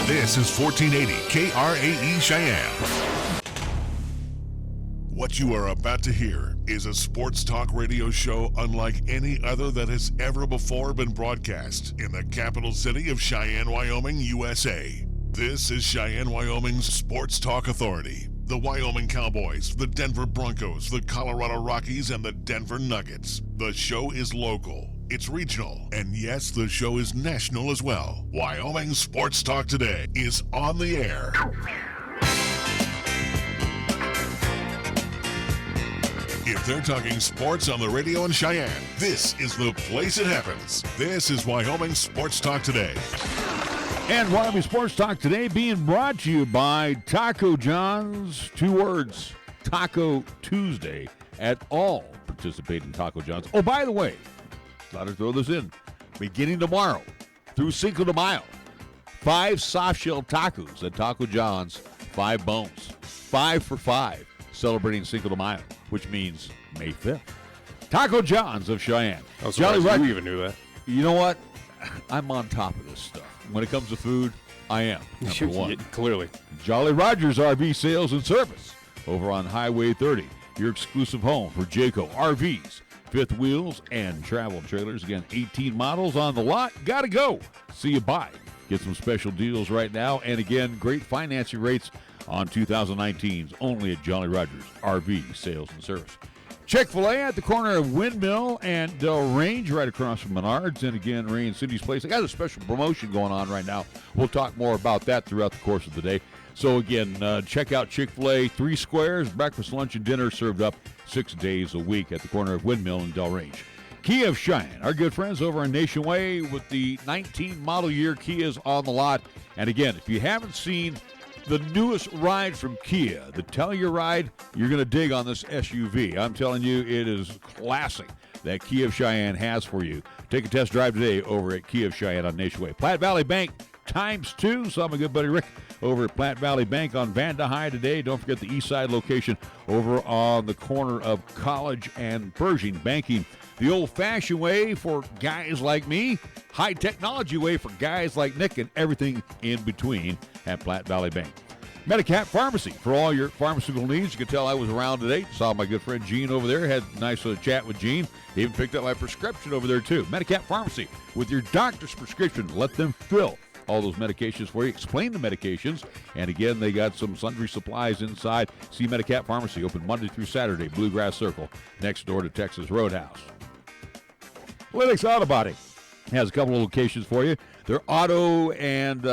This is 1480 KRAE Cheyenne. What you are about to hear is a sports talk radio show unlike any other that has ever before been broadcast in the capital city of Cheyenne, Wyoming, USA. This is Cheyenne, Wyoming's Sports Talk Authority. The Wyoming Cowboys, the Denver Broncos, the Colorado Rockies, and the Denver Nuggets. The show is local, it's regional, and yes, the show is national as well. Wyoming Sports Talk Today is on the air. If they're talking sports on the radio in Cheyenne, this is the place it happens. This is Wyoming Sports Talk Today. And Wyoming Sports Talk Today being brought to you by Taco John's. 2 words, Taco Tuesday at all participating Taco John's. Oh, by the way, got to throw this in. Beginning tomorrow through Cinco de Mayo, 5 soft-shell tacos at Taco John's, 5 bones, 5 for $5, celebrating Cinco de Mayo, which means May 5th. Taco John's of Cheyenne. I was surprised you even knew that. You know what? I'm on top of this stuff. When it comes to food, I am number one. Clearly. Jolly Rogers RV Sales and Service over on Highway 30, your exclusive home for Jayco RVs, fifth wheels, and travel trailers. Again, 18 models on the lot. Gotta go. See you buy. Get some special deals right now. And again, great financing rates on 2019's only at Jolly Rogers RV Sales and Service. Chick-fil-A at the corner of Windmill and Del Range, right across from Menards. And again, Rain City's Place. I got a special promotion going on right now. We'll talk more about that throughout the course of the day. So again, check out Chick-fil-A, 3 squares, breakfast, lunch, and dinner served up 6 days a week at the corner of Windmill and Del Range. Kia of Cheyenne, our good friends over on Nation Way with the 19 model year Kias on the lot. And again, if you haven't seen the newest ride from Kia, the Telluride, you're going to dig on this SUV. I'm telling you, it is classic that Kia of Cheyenne has for you. Take a test drive today over at Kia of Cheyenne on Nation Way. Platte Valley Bank ×2. Saw my good buddy Rick over at Platte Valley Bank on Vanda High today. Don't forget the east side location over on the corner of College and Pershing. Banking the old-fashioned way for guys like me, high technology way for guys like Nick, and everything in between at Platte Valley Bank. Medicap Pharmacy for all your pharmaceutical needs. You can tell I was around today. Saw my good friend Gene over there. Had a nice chat with Gene. Even picked up my prescription over there, too. Medicap Pharmacy with your doctor's prescription. Let them fill all those medications for you. Explain the medications. And again, they got some sundry supplies inside. See Medicap Pharmacy, open Monday through Saturday, Bluegrass Circle, next door to Texas Roadhouse. Linux Auto Body has a couple of locations for you. Their auto and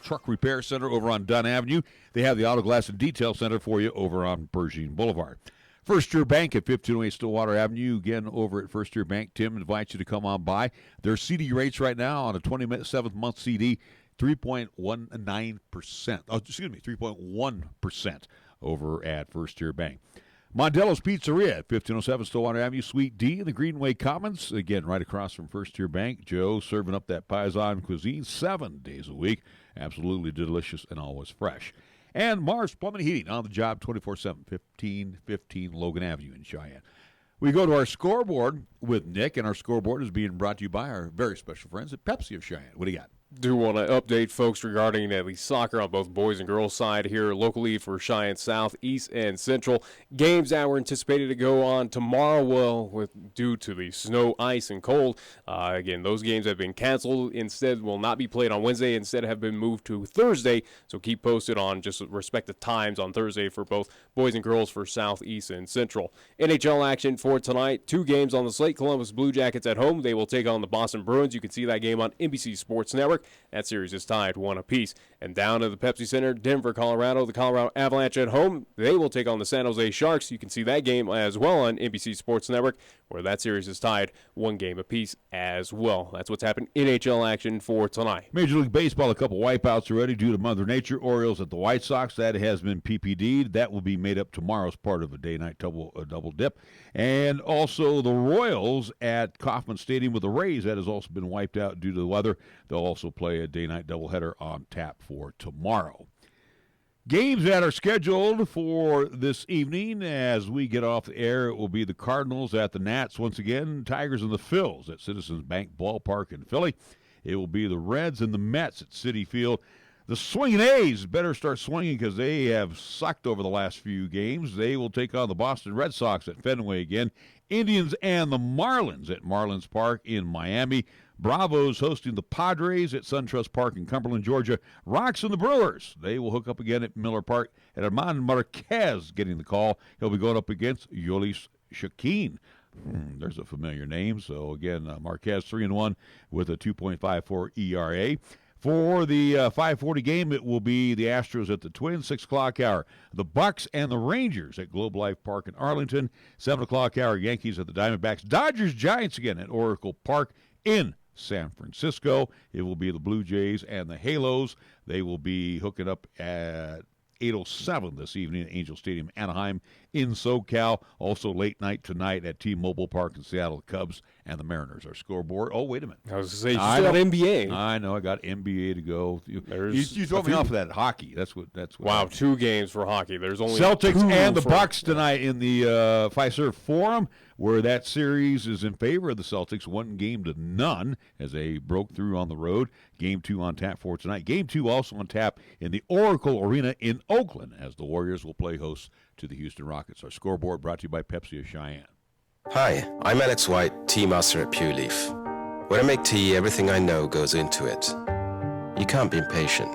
truck repair center over on Dunn Avenue. They have the Auto Glass and Detail Center for you over on Pershing Boulevard. First Year Bank at 1508 Stillwater Avenue. Again, over at First Year Bank, Tim invites you to come on by. Their CD rates right now on a 27th-month CD, 3.19%. Oh, excuse me, 3.1% over at First Year Bank. Mondello's Pizzeria at 1507 Stillwater Avenue, Suite D in the Greenway Commons. Again, right across from First Year Bank. Joe serving up that Paisan cuisine 7 days a week. Absolutely delicious and always fresh. And Mars Plumbing and Heating on the job 24/7, 1515 Logan Avenue in Cheyenne. We go to our scoreboard with Nick, and our scoreboard is being brought to you by our very special friends at Pepsi of Cheyenne. What do you got? Do want to update folks regarding at least soccer on both boys and girls side here locally for Cheyenne South, East, and Central. Games that were anticipated to go on tomorrow, due to the snow, ice, and cold. Again, those games have been canceled. Instead, will not be played on Wednesday. Instead, have been moved to Thursday. So keep posted on just respective times on Thursday for both boys and girls for South, East, and Central. NHL action for tonight. 2 games on the slate. Columbus Blue Jackets at home. They will take on the Boston Bruins. You can see that game on NBC Sports Network. That series is tied 1 apiece. And down to the Pepsi Center, Denver, Colorado, the Colorado Avalanche at home. They will take on the San Jose Sharks. You can see that game as well on NBC Sports Network, where that series is tied 1 game apiece as well. That's what's happened in NHL action for tonight. Major League Baseball, a couple wipeouts already due to Mother Nature. Orioles at the White Sox. That has been PPD'd. That will be made up tomorrow as part of a day-night double dip. And also the Royals at Kauffman Stadium with the Rays. That has also been wiped out due to the weather. They'll also play a day-night doubleheader on tap for tomorrow. Games that are scheduled for this evening as we get off the air, it will be the Cardinals at the Nats once again, Tigers and the Phils at Citizens Bank Ballpark in Philly. It will be the Reds and the Mets at Citi Field. The swinging A's better start swinging because they have sucked over the last few games. They will take on the Boston Red Sox at Fenway again. Indians and the Marlins at Marlins Park in Miami. Bravos hosting the Padres at SunTrust Park in Cumberland, Georgia. Rocks and the Brewers, they will hook up again at Miller Park. And Armand Marquez getting the call. He'll be going up against Yolis Shakeen. There's a familiar name. So, again, Marquez 3-1 with a 2.54 ERA. For the 5:40 game, it will be the Astros at the Twins, 6 o'clock hour. The Bucks and the Rangers at Globe Life Park in Arlington, 7 o'clock hour. Yankees at the Diamondbacks. Dodgers, Giants again at Oracle Park in San Francisco. It will be the Blue Jays and the Halos. They will be hooking up at 8:07 this evening at Angel Stadium, Anaheim in SoCal. Also late night tonight at T-Mobile Park in Seattle. The Cubs and the Mariners are scoreboard. Oh, wait a minute. I was going to say, you still got NBA. I know. I got NBA to go. You throw me off of that hockey. That's what. Wow, 2 games for hockey. There's only Celtics 2 and the Bucks tonight in the Fiserv Forum, where that series is in favor of the Celtics, 1-0 as they broke through on the road. Game 2 on tap for tonight. Game 2 also on tap in the Oracle Arena in Oakland, as the Warriors will play host to the Houston Rockets. Our scoreboard brought to you by Pepsi of Cheyenne. Hi, I'm Alex White, tea master at Pure Leaf. When I make tea, everything I know goes into it. You can't be impatient.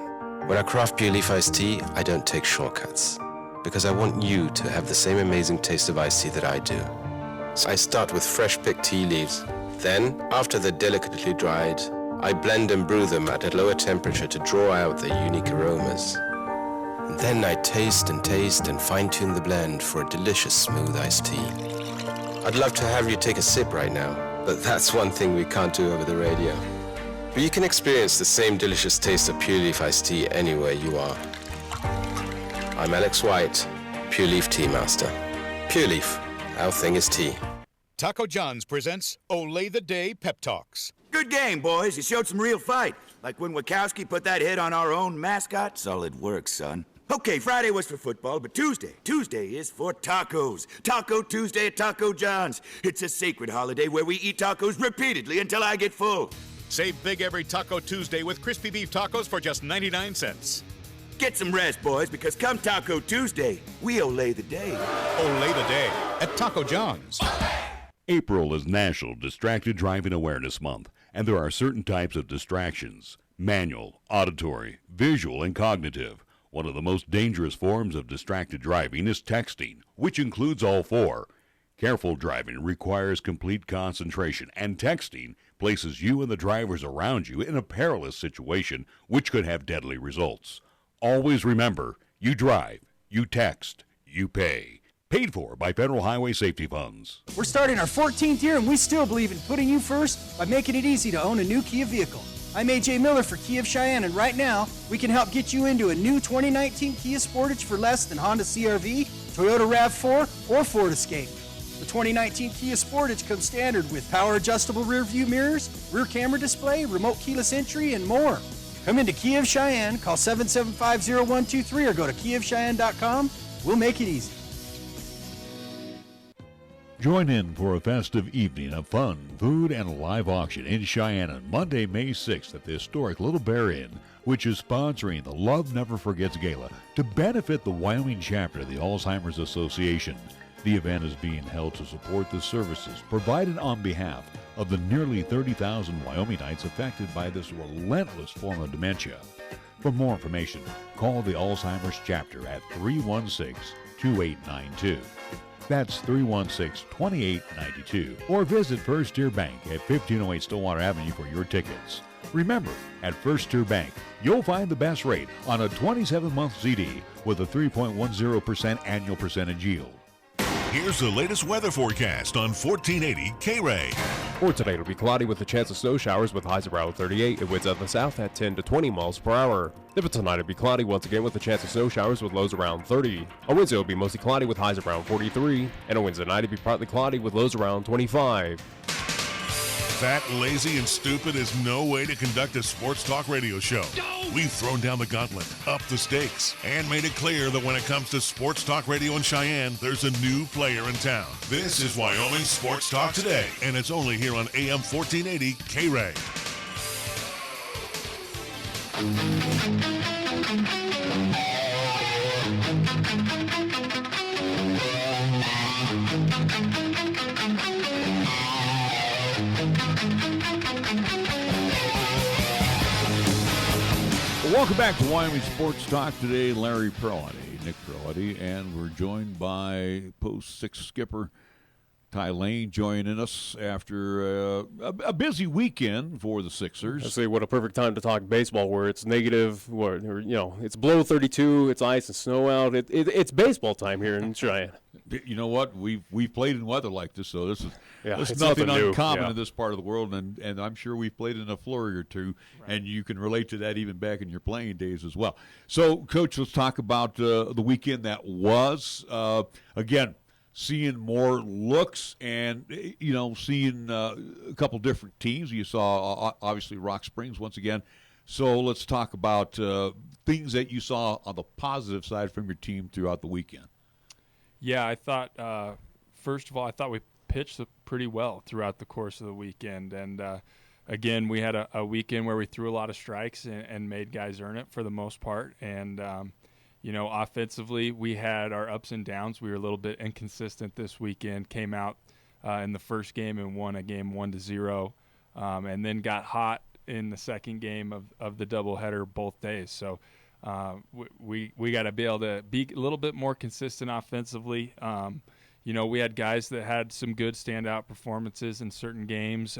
When I craft Pure Leaf iced tea, I don't take shortcuts, because I want you to have the same amazing taste of iced tea that I do. So I start with fresh picked tea leaves. Then, after they're delicately dried, I blend and brew them at a lower temperature to draw out their unique aromas. And then I taste and fine-tune the blend for a delicious smooth iced tea. I'd love to have you take a sip right now, but that's one thing we can't do over the radio. But you can experience the same delicious taste of Pure Leaf iced tea anywhere you are. I'm Alex White, Pure Leaf Tea Master. Pure Leaf, our thing is tea. Taco John's presents Olay the Day Pep Talks. Good game, boys. You showed some real fight. Like when Wachowski put that hit on our own mascot. Solid work, son. Okay, Friday was for football, but Tuesday is for tacos. Taco Tuesday at Taco John's. It's a sacred holiday where we eat tacos repeatedly until I get full. Save big every Taco Tuesday with crispy beef tacos for just 99 cents. Get some rest, boys, because come Taco Tuesday, we olay the day. Olay the Day at Taco John's. April is National Distracted Driving Awareness Month, and there are certain types of distractions: manual, auditory, visual, and cognitive. One of the most dangerous forms of distracted driving is texting, which includes all 4. Careful driving requires complete concentration, and texting places you and the drivers around you in a perilous situation, which could have deadly results. Always remember, you drive, you text, you pay. Paid for by Federal Highway Safety Funds. We're starting our 14th year, and we still believe in putting you first by making it easy to own a new Kia vehicle. I'm A.J. Miller for Kia of Cheyenne, and right now, we can help get you into a new 2019 Kia Sportage for less than Honda CR-V, Toyota RAV4, or Ford Escape. The 2019 Kia Sportage comes standard with power-adjustable rear-view mirrors, rear camera display, remote keyless entry, and more. Come into Kia of Cheyenne, call 775-0123, or go to KiaofCheyenne.com. We'll make it easy. Join in for a festive evening of fun, food, and a live auction in Cheyenne on Monday, May 6th at the historic Little Bear Inn, which is sponsoring the Love Never Forgets Gala to benefit the Wyoming chapter of the Alzheimer's Association. The event is being held to support the services provided on behalf of the nearly 30,000 Wyomingites affected by this relentless form of dementia. For more information, call the Alzheimer's chapter at 316-2892. That's 316-2892. Or visit First Tier Bank at 1508 Stillwater Avenue for your tickets. Remember, at First Tier Bank, you'll find the best rate on a 27-month CD with a 3.10% annual percentage yield. Here's the latest weather forecast on 1480 KRAE. For today, it'll be cloudy with a chance of snow showers with highs around 38 and winds out of the south at 10 to 20 miles per hour. Then for tonight, it'll be cloudy once again with a chance of snow showers with lows around 30. On Wednesday, it'll be mostly cloudy with highs around 43. And on Wednesday night, it'll be partly cloudy with lows around 25. Fat, lazy, and stupid is no way to conduct a sports talk radio show. We've thrown down the gauntlet, upped the stakes, and made it clear that when it comes to sports talk radio in Cheyenne, there's a new player in town. This is Wyoming Sports Talk Today, and it's only here on AM 1480 KRAE. Welcome back to Wyoming Sports Talk today. Larry Perlotti, Nick Perlotti, and we're joined by Post 6 skipper Ty Lain joining us after a busy weekend for the Sixers. I say, what a perfect time to talk baseball, where it's negative, it's below 32, it's ice and snow out. It's baseball time here in Cheyenne. You know what? We've played in weather like this, so this is it's nothing new. uncommon in this part of the world, and I'm sure we've played in a flurry or two, and you can relate to that even back in your playing days as well. So, Coach, let's talk about the weekend that was. Again, seeing more looks and, seeing a couple different teams. You saw, obviously, Rock Springs once again. So let's talk about things that you saw on the positive side from your team throughout the weekend. Yeah, I thought, first of all, we pitched pretty well throughout the course of the weekend. And, again, we had a weekend where we threw a lot of strikes and made guys earn it for the most part. And, offensively, we had our ups and downs. We were a little bit inconsistent this weekend, came out in the first game and won a game 1-0, and then got hot in the second game of the doubleheader both days. So we got to be able to be a little bit more consistent offensively. We had guys that had some good standout performances in certain games,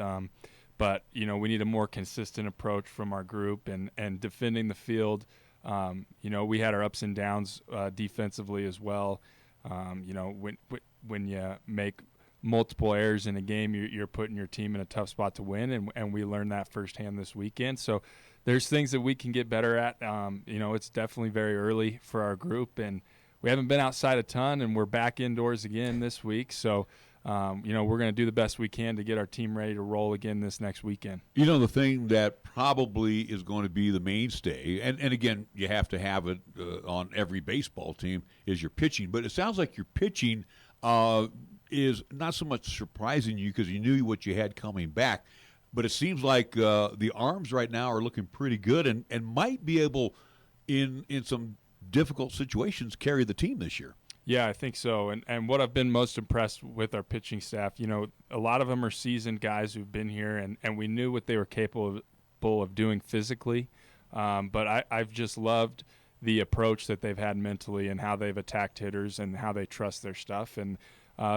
but, we need a more consistent approach from our group and defending the field. We had our ups and downs defensively as well. When you make multiple errors in a game, you're putting your team in a tough spot to win, and we learned that firsthand this weekend. So there's things that we can get better at. It's definitely very early for our group, and we haven't been outside a ton, and we're back indoors again this week. So we're going to do the best we can to get our team ready to roll again this next weekend. The thing that probably is going to be the mainstay, and again, you have to have it on every baseball team, is your pitching. But it sounds like your pitching is not so much surprising you because you knew what you had coming back. But it seems like the arms right now are looking pretty good and might be able, in some difficult situations, carry the team this year. Yeah, I think so. And what I've been most impressed with our pitching staff, a lot of them are seasoned guys who've been here, and we knew what they were capable of doing physically. But I've just loved the approach that they've had mentally and how they've attacked hitters and how they trust their stuff. And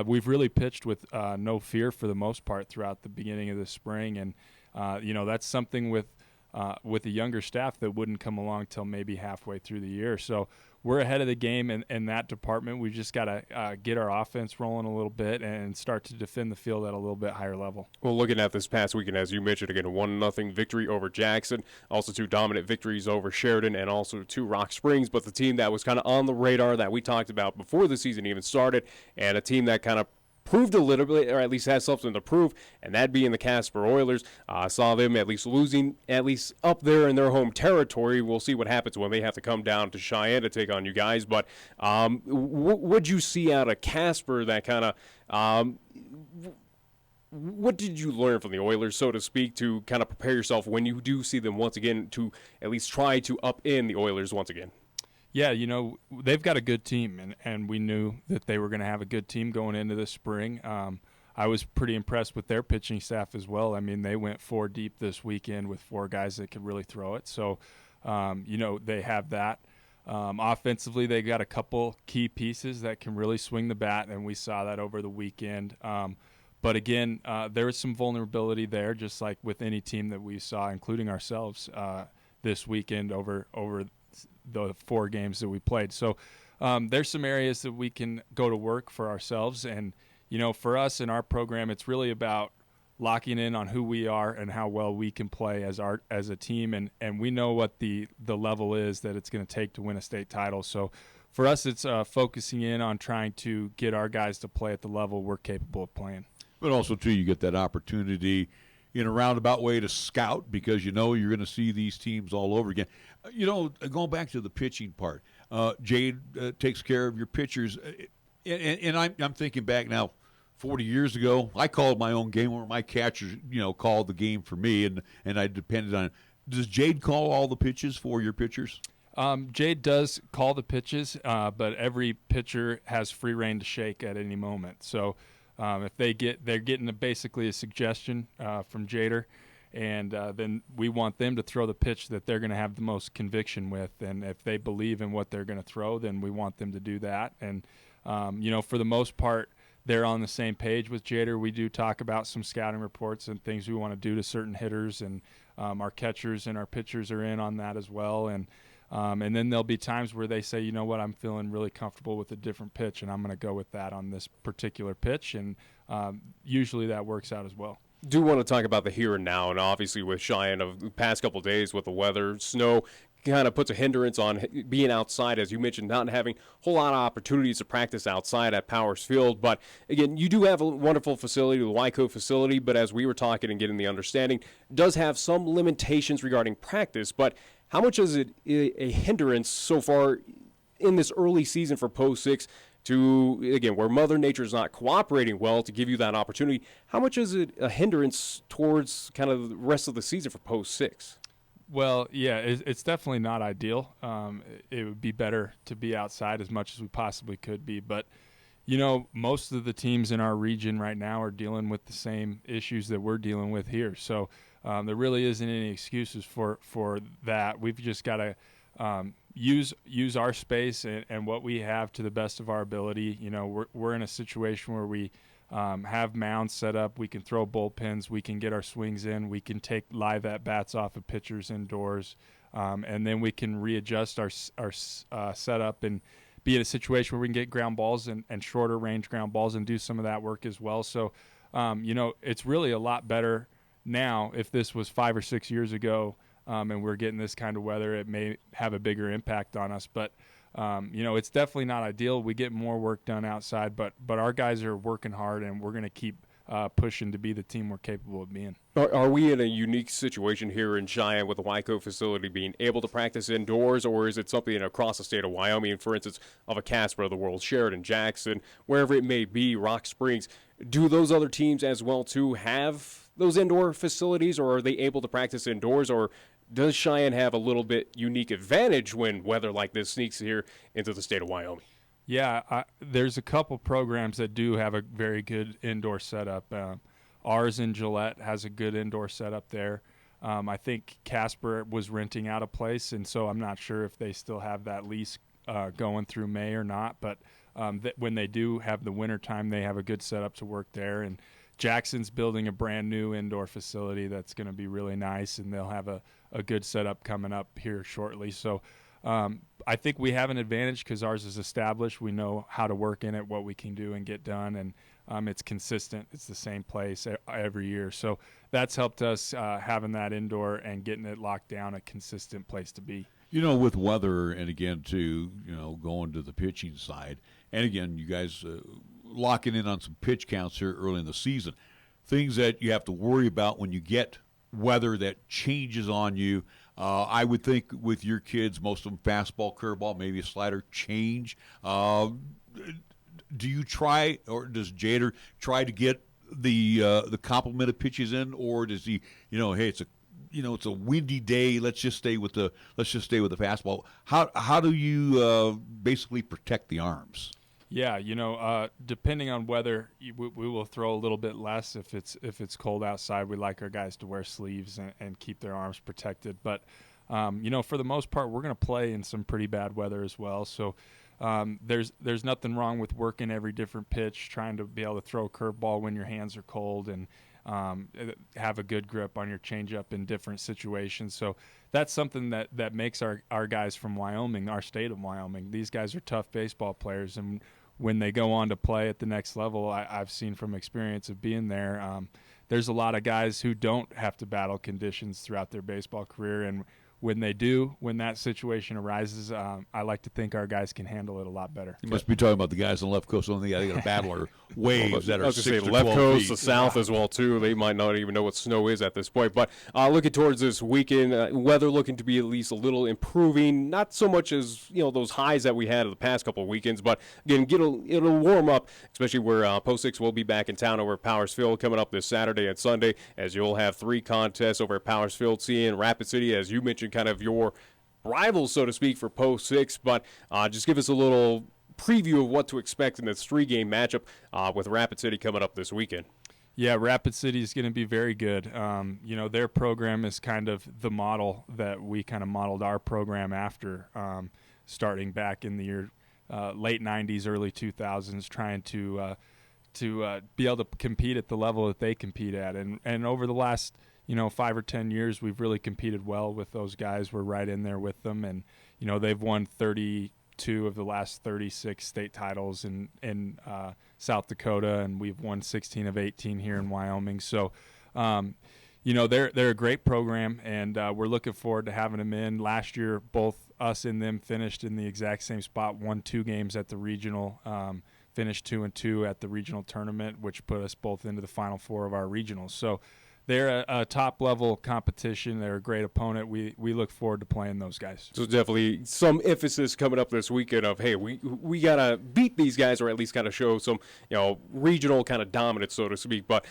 we've really pitched with no fear for the most part throughout the beginning of the spring. And, that's something with a younger staff that wouldn't come along till maybe halfway through the year. So we're ahead of the game in that department. We just got to get our offense rolling a little bit and start to defend the field at a little bit higher level. Well, looking at this past weekend, as you mentioned, again, 1-0 victory over Jackson, also 2 dominant victories over Sheridan, and also 2 Rock Springs. But the team that was kind of on the radar that we talked about before the season even started, and a team that kind of proved a little bit, or at least has something to prove, and that being the Casper Oilers. Saw them at least losing, at least up there in their home territory. We'll see what happens when they have to come down to Cheyenne to take on you guys. But what'd you see out of Casper that kind of what did you learn from the Oilers, so to speak, to kind of prepare yourself when you do see them once again to at least try to up in the Oilers once again? Yeah, they've got a good team, and we knew that they were going to have a good team going into the spring. I was pretty impressed with their pitching staff as well. I mean, they went 4 deep this weekend with 4 guys that could really throw it. So, they have that. Offensively, they got a couple key pieces that can really swing the bat, and we saw that over the weekend. But again, there was some vulnerability there, just like with any team that we saw, including ourselves, this weekend over the 4 games that we played. So there's some areas that we can go to work for ourselves. And, for us in our program, it's really about locking in on who we are and how well we can play as a team. And we know what the level is that it's going to take to win a state title. So for us, it's focusing in on trying to get our guys to play at the level we're capable of playing. But also, too, you get that opportunity in a roundabout way to scout because you're going to see these teams all over again. Going back to the pitching part, Jade takes care of your pitchers. And I'm thinking back now, 40 years ago, I called my own game where my catchers, called the game for me, and I depended on it. Does Jade call all the pitches for your pitchers? Jade does call the pitches, but every pitcher has free rein to shake at any moment. So if they're getting basically a suggestion from Jader, and then we want them to throw the pitch that they're going to have the most conviction with. And if they believe in what they're going to throw, then we want them to do that. And, for the most part, they're on the same page with Jader. We do talk about some scouting reports and things we want to do to certain hitters, and our catchers and our pitchers are in on that as well. And then there'll be times where they say, you know what, I'm feeling really comfortable with a different pitch, and I'm going to go with that on this particular pitch. And usually that works out as well. Do want to talk about the here and now, and obviously with Cheyenne of the past couple of days with the weather, snow kind of puts a hindrance on being outside, as you mentioned, not having a whole lot of opportunities to practice outside at Powers Field. But again, you do have a wonderful facility, the Wyco facility, but as we were talking and getting the understanding, does have some limitations regarding practice. But how much is it a hindrance so far in this early season for Post 6 to, again, where Mother Nature is not cooperating well to give you that opportunity? How much is it a hindrance towards kind of the rest of the season for Post 6? Well, yeah, it's definitely not ideal. It would be better to be outside as much as we possibly could be. But, most of the teams in our region right now are dealing with the same issues that we're dealing with here. So there really isn't any excuses for that. We've just got to use our space and what we have to the best of our ability. We're in a situation where we have mounds set up. We can throw bullpens. We can get our swings in. We can take live at-bats off of pitchers indoors. And then we can readjust our setup and be in a situation where we can get ground balls and shorter range ground balls and do some of that work as well. So, it's really a lot better now. If this was 5 or 6 years ago and we're getting this kind of weather, it may have a bigger impact on us. But it's definitely not ideal. We get more work done outside, but our guys are working hard, and we're going to keep pushing to be the team we're capable of being. Are we in a unique situation here in Cheyenne with the Wyco facility being able to practice indoors, or is it something across the state of Wyoming, for instance, of a Casper of the world, Sheridan, Jackson, wherever it may be, Rock Springs? Do those other teams as well, too, have those indoor facilities, or are they able to practice indoors, or does Cheyenne have a little bit unique advantage when weather like this sneaks here into the state of Wyoming? Yeah, there's a couple programs that do have a very good indoor setup. Ours in Gillette has a good indoor setup there. I think Casper was renting out a place, and so I'm not sure if they still have that lease going through May or not. But when they do have the winter time, they have a good setup to work there. And Jackson's building a brand new indoor facility that's going to be really nice, and they'll have a good setup coming up here shortly. So I think we have an advantage because ours is established. We know how to work in it, what we can do and get done, and it's consistent. It's the same place every year. So that's helped us having that indoor and getting it locked down, a consistent place to be. With weather, and again, going to the pitching side, and again, you guys locking in on some pitch counts here early in the season, things that you have to worry about when you get weather that changes on you. I would think with your kids, most of them fastball, curveball, maybe a slider change. Do you try, or does Jader try to get the complement of pitches in, or does he, hey, it's a windy day, let's just stay with the fastball? How do you basically protect the arms? Yeah, depending on weather, we will throw a little bit less if it's cold outside. We like our guys to wear sleeves and keep their arms protected. But, for the most part, we're going to play in some pretty bad weather as well. So there's nothing wrong with working every different pitch, trying to be able to throw a curveball when your hands are cold and have a good grip on your changeup in different situations. So that's something that makes our guys from Wyoming, our state of Wyoming. These guys are tough baseball players, and when they go on to play at the next level, I've seen from experience of being there, there's a lot of guys who don't have to battle conditions throughout their baseball career, and when they do, when that situation arises, I like to think our guys can handle it a lot better. You must be talking about the guys on the left coast. Only they got to battle are waves that are 6 to 12 left coast, feet. the south as well too. They might not even know what snow is at this point. But looking towards this weekend, weather looking to be at least a little improving. Not so much as those highs that we had in the past couple of weekends, but again, it'll warm up, especially where Post 6 will be back in town over at Powers Field coming up this Saturday and Sunday, as you'll have 3 contests over at Powers Field, seeing Rapid City, as you mentioned, kind of your rivals, so to speak, for Post 6, but just give us a little preview of what to expect in this 3-game matchup with Rapid City coming up this weekend. Yeah, Rapid City is going to be very good. Their program is kind of the model that we kind of modeled our program after, starting back in the year late 90s, early 2000s, trying to be able to compete at the level that they compete at. And over the last 5 or 10 years, we've really competed well with those guys. We're right in there with them, and they've won 32 of the last 36 state titles in South Dakota, and we've won 16 of 18 here in Wyoming. So, they're a great program, and we're looking forward to having them in. Last year, both us and them finished in the exact same spot, won 2 games at the regional, finished 2-2 at the regional tournament, which put us both into the Final Four of our regionals. So they're a top-level competition. They're a great opponent. We look forward to playing those guys. So definitely some emphasis coming up this weekend of, hey, we got to beat these guys, or at least kind of show some, regional kind of dominance, so to speak. But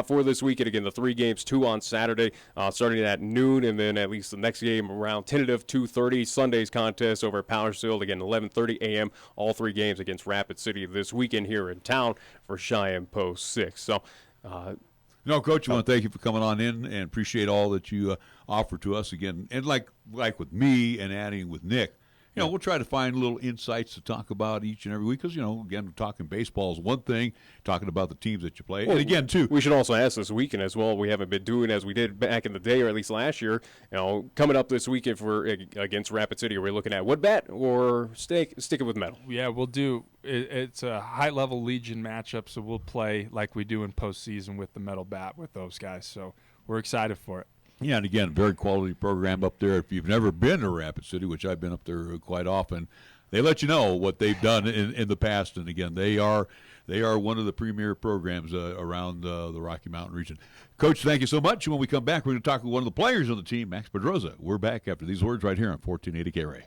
for this weekend, again, the 3 games, 2 on Saturday, starting at noon, and then at least the next game around tentative 2:30. Sunday's contest over at Powersfield, again, 11:30 a.m. All 3 games against Rapid City this weekend here in town for Cheyenne Post 6. So, Coach, I want to thank you for coming on in and appreciate all that you offer to us again. And like with me and adding with Nick, we'll try to find little insights to talk about each and every week because, again, talking baseball is one thing, talking about the teams that you play. Well, and again, too, we should also ask this weekend as well. We haven't been doing as we did back in the day, or at least last year. Coming up this weekend for against Rapid City, are we looking at wood bat or sticking with metal? Yeah, we'll do. It's a high-level Legion matchup, so we'll play like we do in postseason with the metal bat with those guys. So we're excited for it. Yeah, and again, very quality program up there. If you've never been to Rapid City, which I've been up there quite often, they let you know what they've done in the past. And again, they are one of the premier programs around the Rocky Mountain region. Coach, thank you so much. When we come back, we're going to talk with one of the players on the team, Max Pedroza. We're back after these words right here on 1480 KRAE.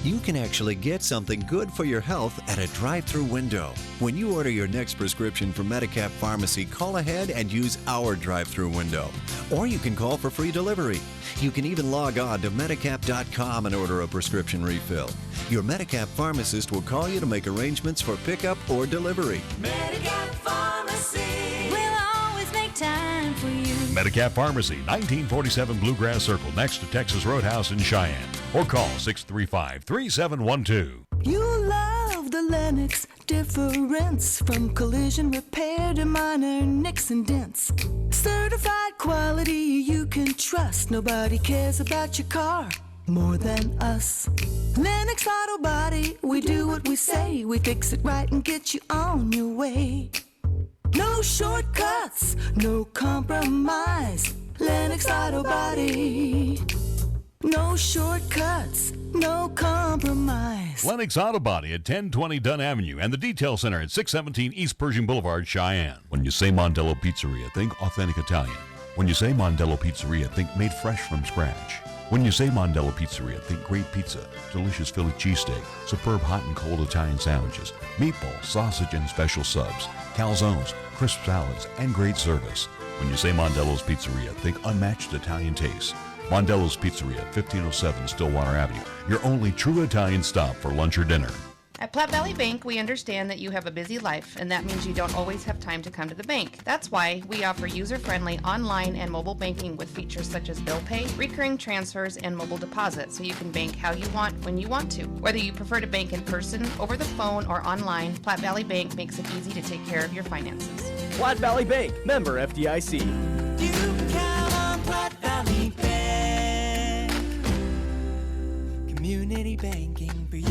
You can actually get something good for your health at a drive-through window. When you order your next prescription from Medicap Pharmacy, call ahead and use our drive-through window. Or you can call for free delivery. You can even log on to Medicap.com and order a prescription refill. Your Medicap pharmacist will call you to make arrangements for pickup or delivery. Medicap Pharmacy will always make time for you. Medicap Pharmacy, 1947 Bluegrass Circle, next to Texas Roadhouse in Cheyenne. Or call 635-3712. You love the Lennox difference, from collision repair to minor nicks and dents. Certified quality you can trust. Nobody cares about your car more than us. Lennox Auto Body, we do what we say. We fix it right and get you on your way. No shortcuts, no compromise. Lennox Auto Body. No shortcuts, no compromise. Lennox Auto Body at 1020 Dunn Avenue and the Detail Center at 617 East Pershing Boulevard, Cheyenne. When you say Mondello Pizzeria, think authentic Italian. When you say Mondello Pizzeria, think made fresh from scratch. When you say Mondello Pizzeria, think great pizza, delicious Philly cheesesteak, superb hot and cold Italian sandwiches, meatballs, sausage and special subs, calzones, crisp salads, and great service. When you say Mondello's Pizzeria, think unmatched Italian taste. Mondello's Pizzeria, 1507 Stillwater Avenue, your only true Italian stop for lunch or dinner. At Platte Valley Bank, we understand that you have a busy life, and that means you don't always have time to come to the bank. That's why we offer user-friendly online and mobile banking with features such as bill pay, recurring transfers, and mobile deposit, so you can bank how you want when you want to. Whether you prefer to bank in person, over the phone, or online, Platte Valley Bank makes it easy to take care of your finances. Platte Valley Bank, member FDIC. You can count on Platte Valley Bank. Community banking for you.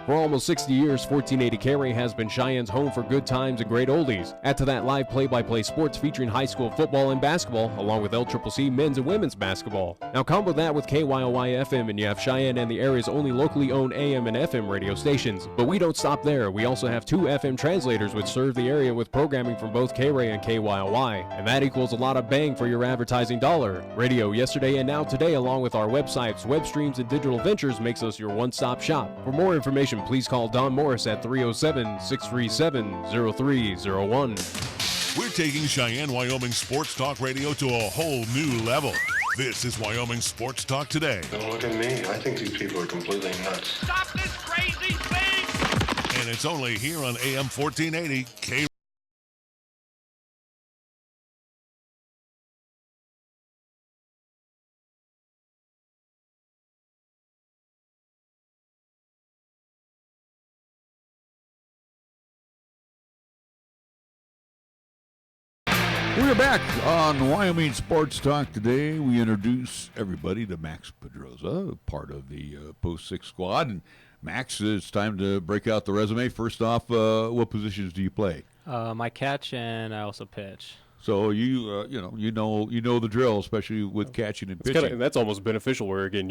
For almost 60 years, 1480 KRAE has been Cheyenne's home for good times and great oldies. Add to that live play-by-play sports featuring high school football and basketball, along with LCCC men's and women's basketball. Now combo that with KYOY FM and you have Cheyenne and the area's only locally owned AM and FM radio stations. But we don't stop there. We also have 2 FM translators which serve the area with programming from both KRAE and KYOY. And that equals a lot of bang for your advertising dollar. Radio yesterday and now today, along with our websites, web streams, and digital ventures, makes us your one-stop shop. For more information, please call Don Morris at 307-637-0301. We're taking Cheyenne, Wyoming Sports Talk Radio to a whole new level. This is Wyoming Sports Talk Today. Don't look at me. I think these people are completely nuts. Stop this crazy thing! And it's only here on AM 1480 KRAE. We're back on Wyoming Sports Talk Today. We introduce everybody to Max Pedroza, part of the Post 6 squad. And Max, it's time to break out the resume. First off, what positions do you play? I catch and I also pitch. So you know the drill, especially with catching and pitching. That's almost beneficial. Where again,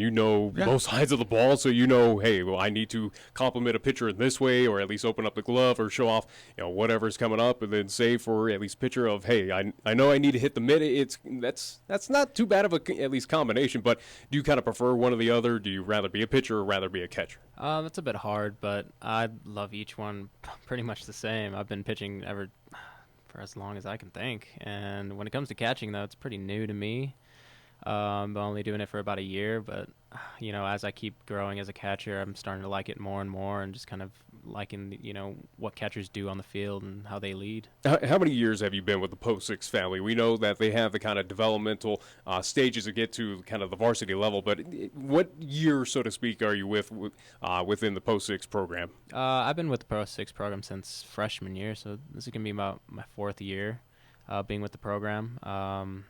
both sides of the ball, so hey, well, I need to compliment a pitcher in this way, or at least open up the glove, or show off, whatever's coming up, and then say for at least pitcher of, hey, I know I need to hit the mid. That's not too bad of a at least combination. But do you kind of prefer one or the other? Do you rather be a pitcher or rather be a catcher? It's a bit hard, but I love each one pretty much the same. I've been pitching for as long as I can think. And when it comes to catching, though, it's pretty new to me. I'm only doing it for about a year, but, as I keep growing as a catcher, I'm starting to like it more and more and just kind of liking, what catchers do on the field and how they lead. How many years have you been with the Post 6 family? We know that they have the kind of developmental stages to get to kind of the varsity level, but what year, so to speak, are you within the Post 6 program? I've been with the Post 6 program since freshman year, so this is going to be about my fourth year being with the program.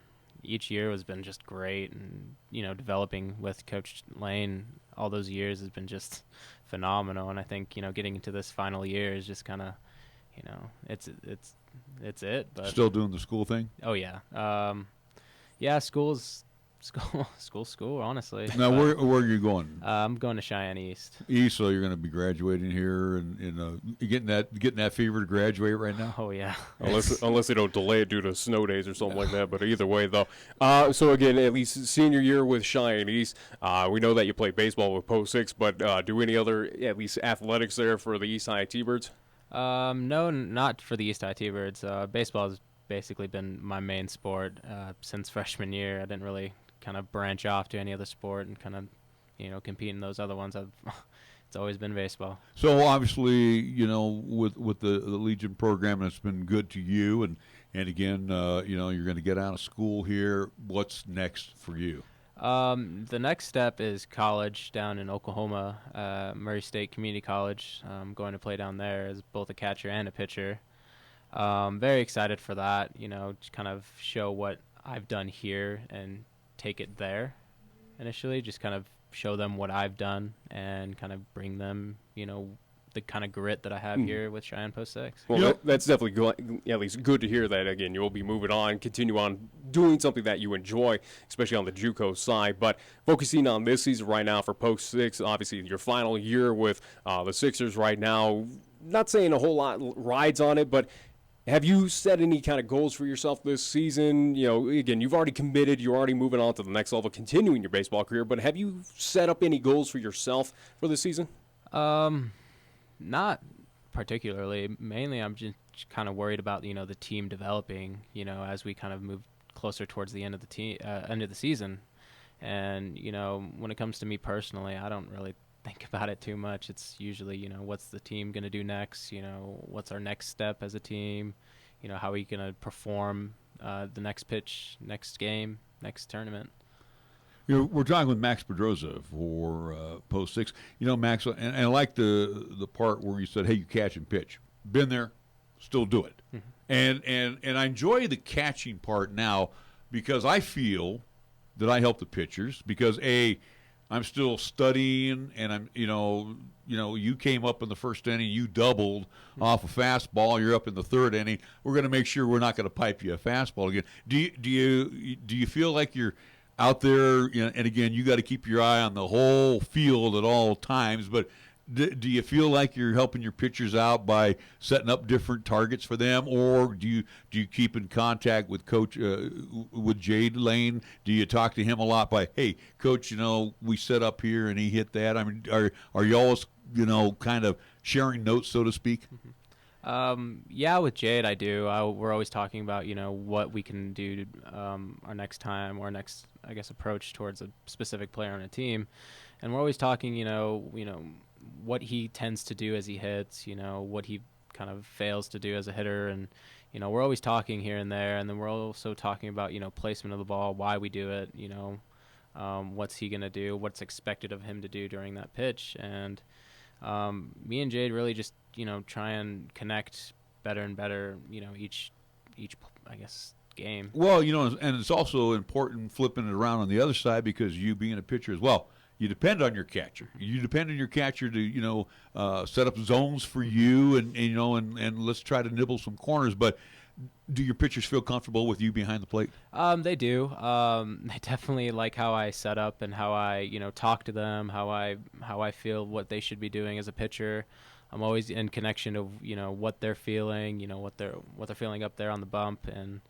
Each year has been just great, and developing with Coach Lain all those years has been just phenomenal. And I think getting into this final year is just kind of it's it. But still doing the school thing? Oh yeah, school. Honestly. Now, where are you going? I'm going to Cheyenne East. East, so you're going to be graduating here, and getting that fever to graduate right now. Oh yeah. unless they don't delay it due to snow days or something like that. But either way, though. So again, at least senior year with Cheyenne East. We know that you play baseball with Post 6, but do any other at least athletics there for the East High T-Birds? No, not for the East High T-Birds. Baseball has basically been my main sport since freshman year. I didn't really kind of branch off to any other sport and kind of compete in those other ones. It's always been baseball. So obviously, with the Legion program, it's been good to you, and again, you're going to get out of school here. What's next for you? The next step is college down in Oklahoma, Murray State Community College. I'm going to play down there as both a catcher and a pitcher. Very excited for that, just kind of show what I've done here and take it there initially, just kind of show them what I've done and kind of bring them, the kind of grit that I have here with Cheyenne Post 6. Well, that's definitely at least good to hear that, again, you'll be moving on, continue on doing something that you enjoy, especially on the JUCO side. But focusing on this season right now for Post 6, obviously your final year with the Sixers right now, not saying a whole lot rides on it, but have you set any kind of goals for yourself this season? Again, you've already committed. You're already moving on to the next level, continuing your baseball career. But have you set up any goals for yourself for this season? Not particularly. Mainly, I'm just kind of worried about the team developing. As we kind of move closer towards the end of the season, and when it comes to me personally, I don't really think about it too much. It's usually, what's the team going to do next? What's our next step as a team? How are we going to perform the next pitch, next game, next tournament? We're talking with Max Pedroza for Post 6. Max, and I like the part where you said, hey, you catch and pitch. Been there, still do it. Mm-hmm. And I enjoy the catching part now because I feel that I help the pitchers because, I'm still studying, and I'm, you came up in the first inning, you doubled off a fastball. You're up in the third inning. We're going to make sure we're not going to pipe you a fastball again. Do you feel like you're out there? And again, you got to keep your eye on the whole field at all times. But do you feel like you're helping your pitchers out by setting up different targets for them, or do you keep in contact with Coach with Jade Lain? Do you talk to him a lot by, hey, Coach, we set up here and he hit that? I mean, are you always kind of sharing notes, so to speak? Mm-hmm. Yeah, with Jade, I do. We're always talking about, what we can do our next time or next, I guess, approach towards a specific player on a team. And we're always talking, what he tends to do as he hits, what he kind of fails to do as a hitter. And, we're always talking here and there. And then we're also talking about, placement of the ball, why we do it, what's he going to do, what's expected of him to do during that pitch. And me and Jade really just, try and connect better and better, each I guess, game. Well, and it's also important flipping it around on the other side, because you being a pitcher as well, you depend on your catcher. You depend on your catcher to, set up zones for you and let's try to nibble some corners. But do your pitchers feel comfortable with you behind the plate? They do. They definitely like how I set up and how I, talk to them, how I feel what they should be doing as a pitcher. I'm always in connection of, what they're feeling, what they're feeling up there on the bump, and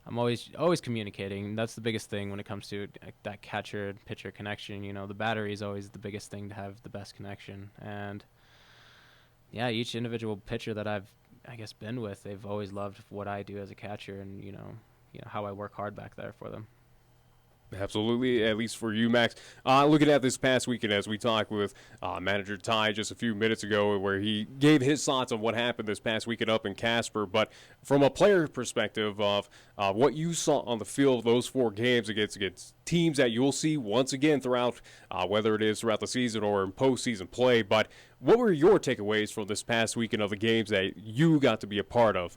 I'm always communicating. That's the biggest thing when it comes to that catcher pitcher connection. The battery is always the biggest thing to have the best connection. And yeah, each individual pitcher that I've, I guess, been with, they've always loved what I do as a catcher, and how I work hard back there for them. Absolutely, at least for you, Max. Looking at this past weekend, as we talked with manager Ty just a few minutes ago, where he gave his thoughts on what happened this past weekend up in Casper. But from a player perspective of what you saw on the field, those 4 games against teams that you'll see once again throughout, whether it is throughout the season or in postseason play. But what were your takeaways from this past weekend of the games that you got to be a part of?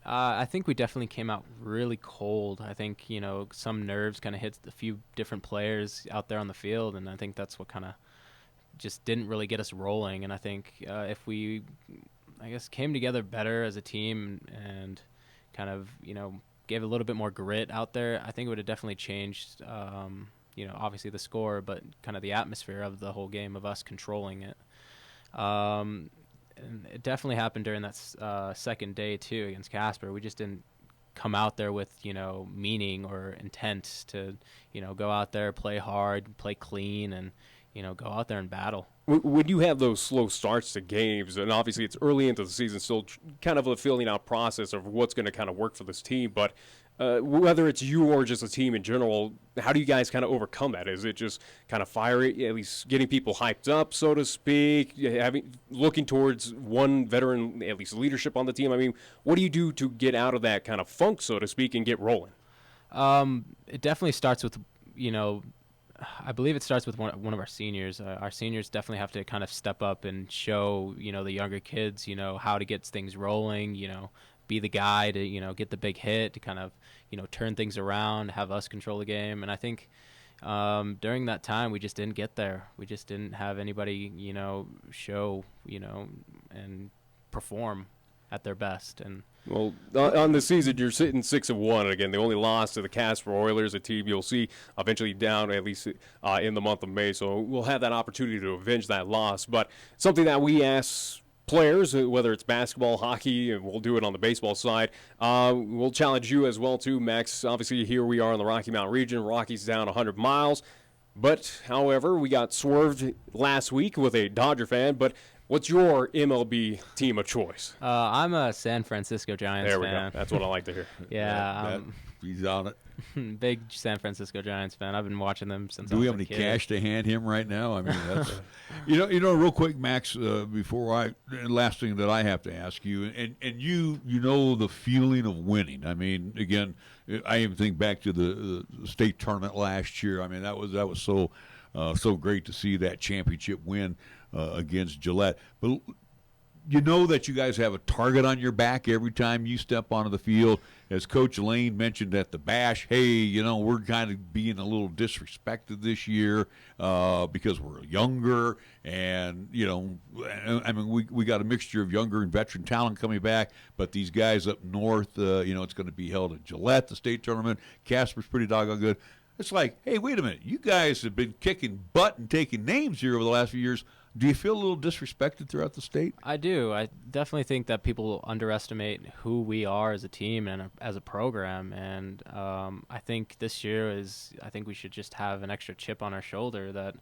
I think we definitely came out really cold. I think, some nerves kind of hit a few different players out there on the field, and I think that's what kind of just didn't really get us rolling. And I think if we, I guess, came together better as a team and kind of, gave a little bit more grit out there, I think it would have definitely changed, obviously the score, but kind of the atmosphere of the whole game, of us controlling it. And it definitely happened during that second day, too, against Casper. We just didn't come out there with, meaning or intent to, go out there, play hard, play clean, and, go out there and battle. When you have those slow starts to games, and obviously it's early into the season, still kind of a filling out process of what's going to kind of work for this team, but whether it's you or just a team in general, how do you guys kind of overcome that? Is it just kind of fiery, at least getting people hyped up, so to speak, looking towards one veteran, at least leadership on the team? I mean, what do you do to get out of that kind of funk, so to speak, and get rolling? It definitely starts with, I believe it starts with one of our seniors. Our seniors definitely have to kind of step up and show, the younger kids, how to get things rolling, be the guy to, get the big hit, to kind of, turn things around, have us control the game. And I think during that time, we just didn't get there. We just didn't have anybody, show, and perform at their best. And well, on the season, you're sitting 6-1. Again, they only lost to the Casper Oilers, a team you'll see eventually down at least in the month of May. So we'll have that opportunity to avenge that loss. But something that we ask players, whether it's basketball, hockey, and we'll do it on the baseball side, we'll challenge you as well, too, Max. Obviously, here we are in the Rocky Mountain region. Rockies down 100 miles. But, however, we got swerved last week with a Dodger fan. But what's your MLB team of choice? I'm a San Francisco Giants fan. There we go. That's what I like to hear. Yeah. He's on it. Big San Francisco Giants fan. I've been watching them since I was a kid. Do we have any cash to hand him right now? I mean, that's real quick, Max, last thing that I have to ask you, and you know the feeling of winning. I mean, again, I even think back to the state tournament last year. I mean, that was so great to see that championship win against Gillette. But you know that you guys have a target on your back every time you step onto the field. As Coach Lain mentioned at the bash, hey, we're kind of being a little disrespected this year because we're younger, and I mean we got a mixture of younger and veteran talent coming back, but these guys up north, it's going to be held at Gillette, the state tournament. Casper's pretty doggone good. It's like, hey, wait a minute, you guys have been kicking butt and taking names here over the last few years. Do you feel a little disrespected throughout the state? I do. I definitely think that people underestimate who we are as a team and as a program. And I think this year I think we should just have an extra chip on our shoulder that,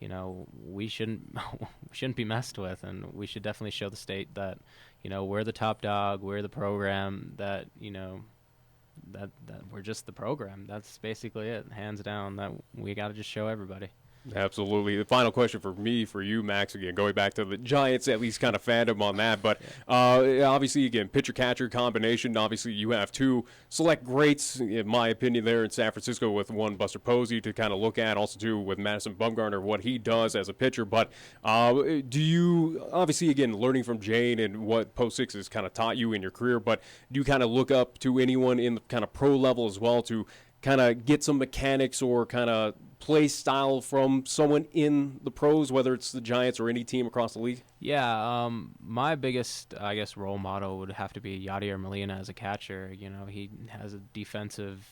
we shouldn't be messed with, and we should definitely show the state that, we're the top dog, we're the program, that, that we're just the program. That's basically it, hands down, that we got to just show everybody. Absolutely. The final question for you, Max, again, going back to the Giants, at least kind of fandom on that. But obviously, again, pitcher-catcher combination. Obviously, you have two select greats, in my opinion, there in San Francisco, with one Buster Posey to kind of look at, also too with Madison Bumgarner, what he does as a pitcher. But do you, obviously, again, learning from Jane and what Post 6 has kind of taught you in your career, but do you kind of look up to anyone in the kind of pro level as well to kind of get some mechanics or kind of play style from someone in the pros, whether it's the Giants or any team across the league? Yeah, my biggest, I guess, role model would have to be Yadier Molina as a catcher. He has a defensive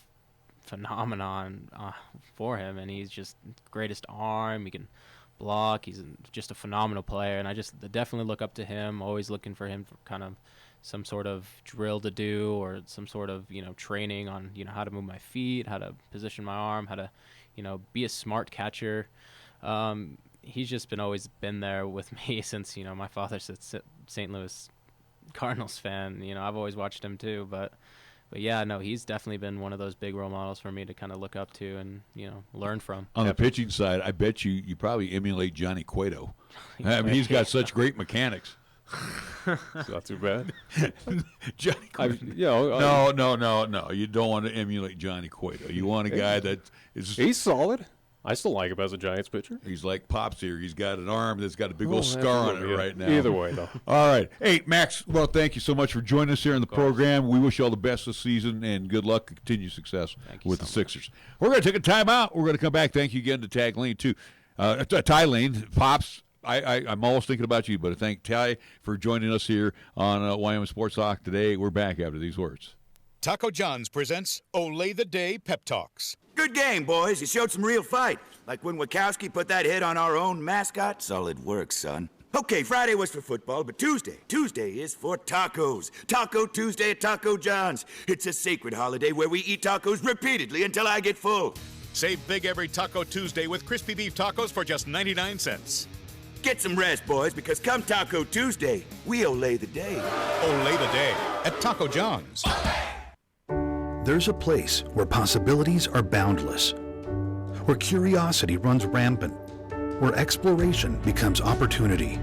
phenomenon for him, and he's just greatest arm. He can block. He's just a phenomenal player, and I just definitely look up to him, always looking for him for kind of some sort of drill to do, or some sort of, training on, how to move my feet, how to position my arm, how to, be a smart catcher. He's just always been there with me since, my father's a St. Louis Cardinals fan. I've always watched him too, but yeah, no, he's definitely been one of those big role models for me to kind of look up to and, learn from. On the pitching side, I bet you probably emulate Johnny Cueto. I mean, he's got such great mechanics. It's not too bad. Johnny Cueto. No. You don't want to emulate Johnny Cueto. You want a guy that is. He's solid. I still like him as a Giants pitcher. He's like Pops here. He's got an arm that's got a big old scar on it right now. Either way, though. All right. Hey, Max, well, thank you so much for joining us here in the program. We wish you all the best this season and good luck, continued success with the Sixers. We're going to take a timeout. We're going to come back. Thank you again to Tag Lain, too. Ty Lain, Pops. I'm always thinking about you, but I thank Ty for joining us here on Wyoming Sports Talk today. We're back after these words. Taco John's presents Olay the Day Pep Talks. Good game, boys. You showed some real fight. Like when Wachowski put that hit on our own mascot. Solid work, son. Okay, Friday was for football, but Tuesday is for tacos. Taco Tuesday at Taco John's. It's a sacred holiday where we eat tacos repeatedly until I get full. Save big every Taco Tuesday with crispy beef tacos for just 99 cents. Get some rest, boys, because come Taco Tuesday, we olay the day. Olay the day at Taco John's. There's a place where possibilities are boundless, where curiosity runs rampant, where exploration becomes opportunity.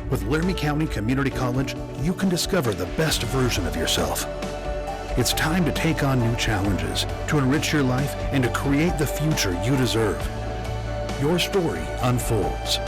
With Laramie County Community College, you can discover the best version of yourself. It's time to take on new challenges, to enrich your life, and to create the future you deserve. Your story unfolds.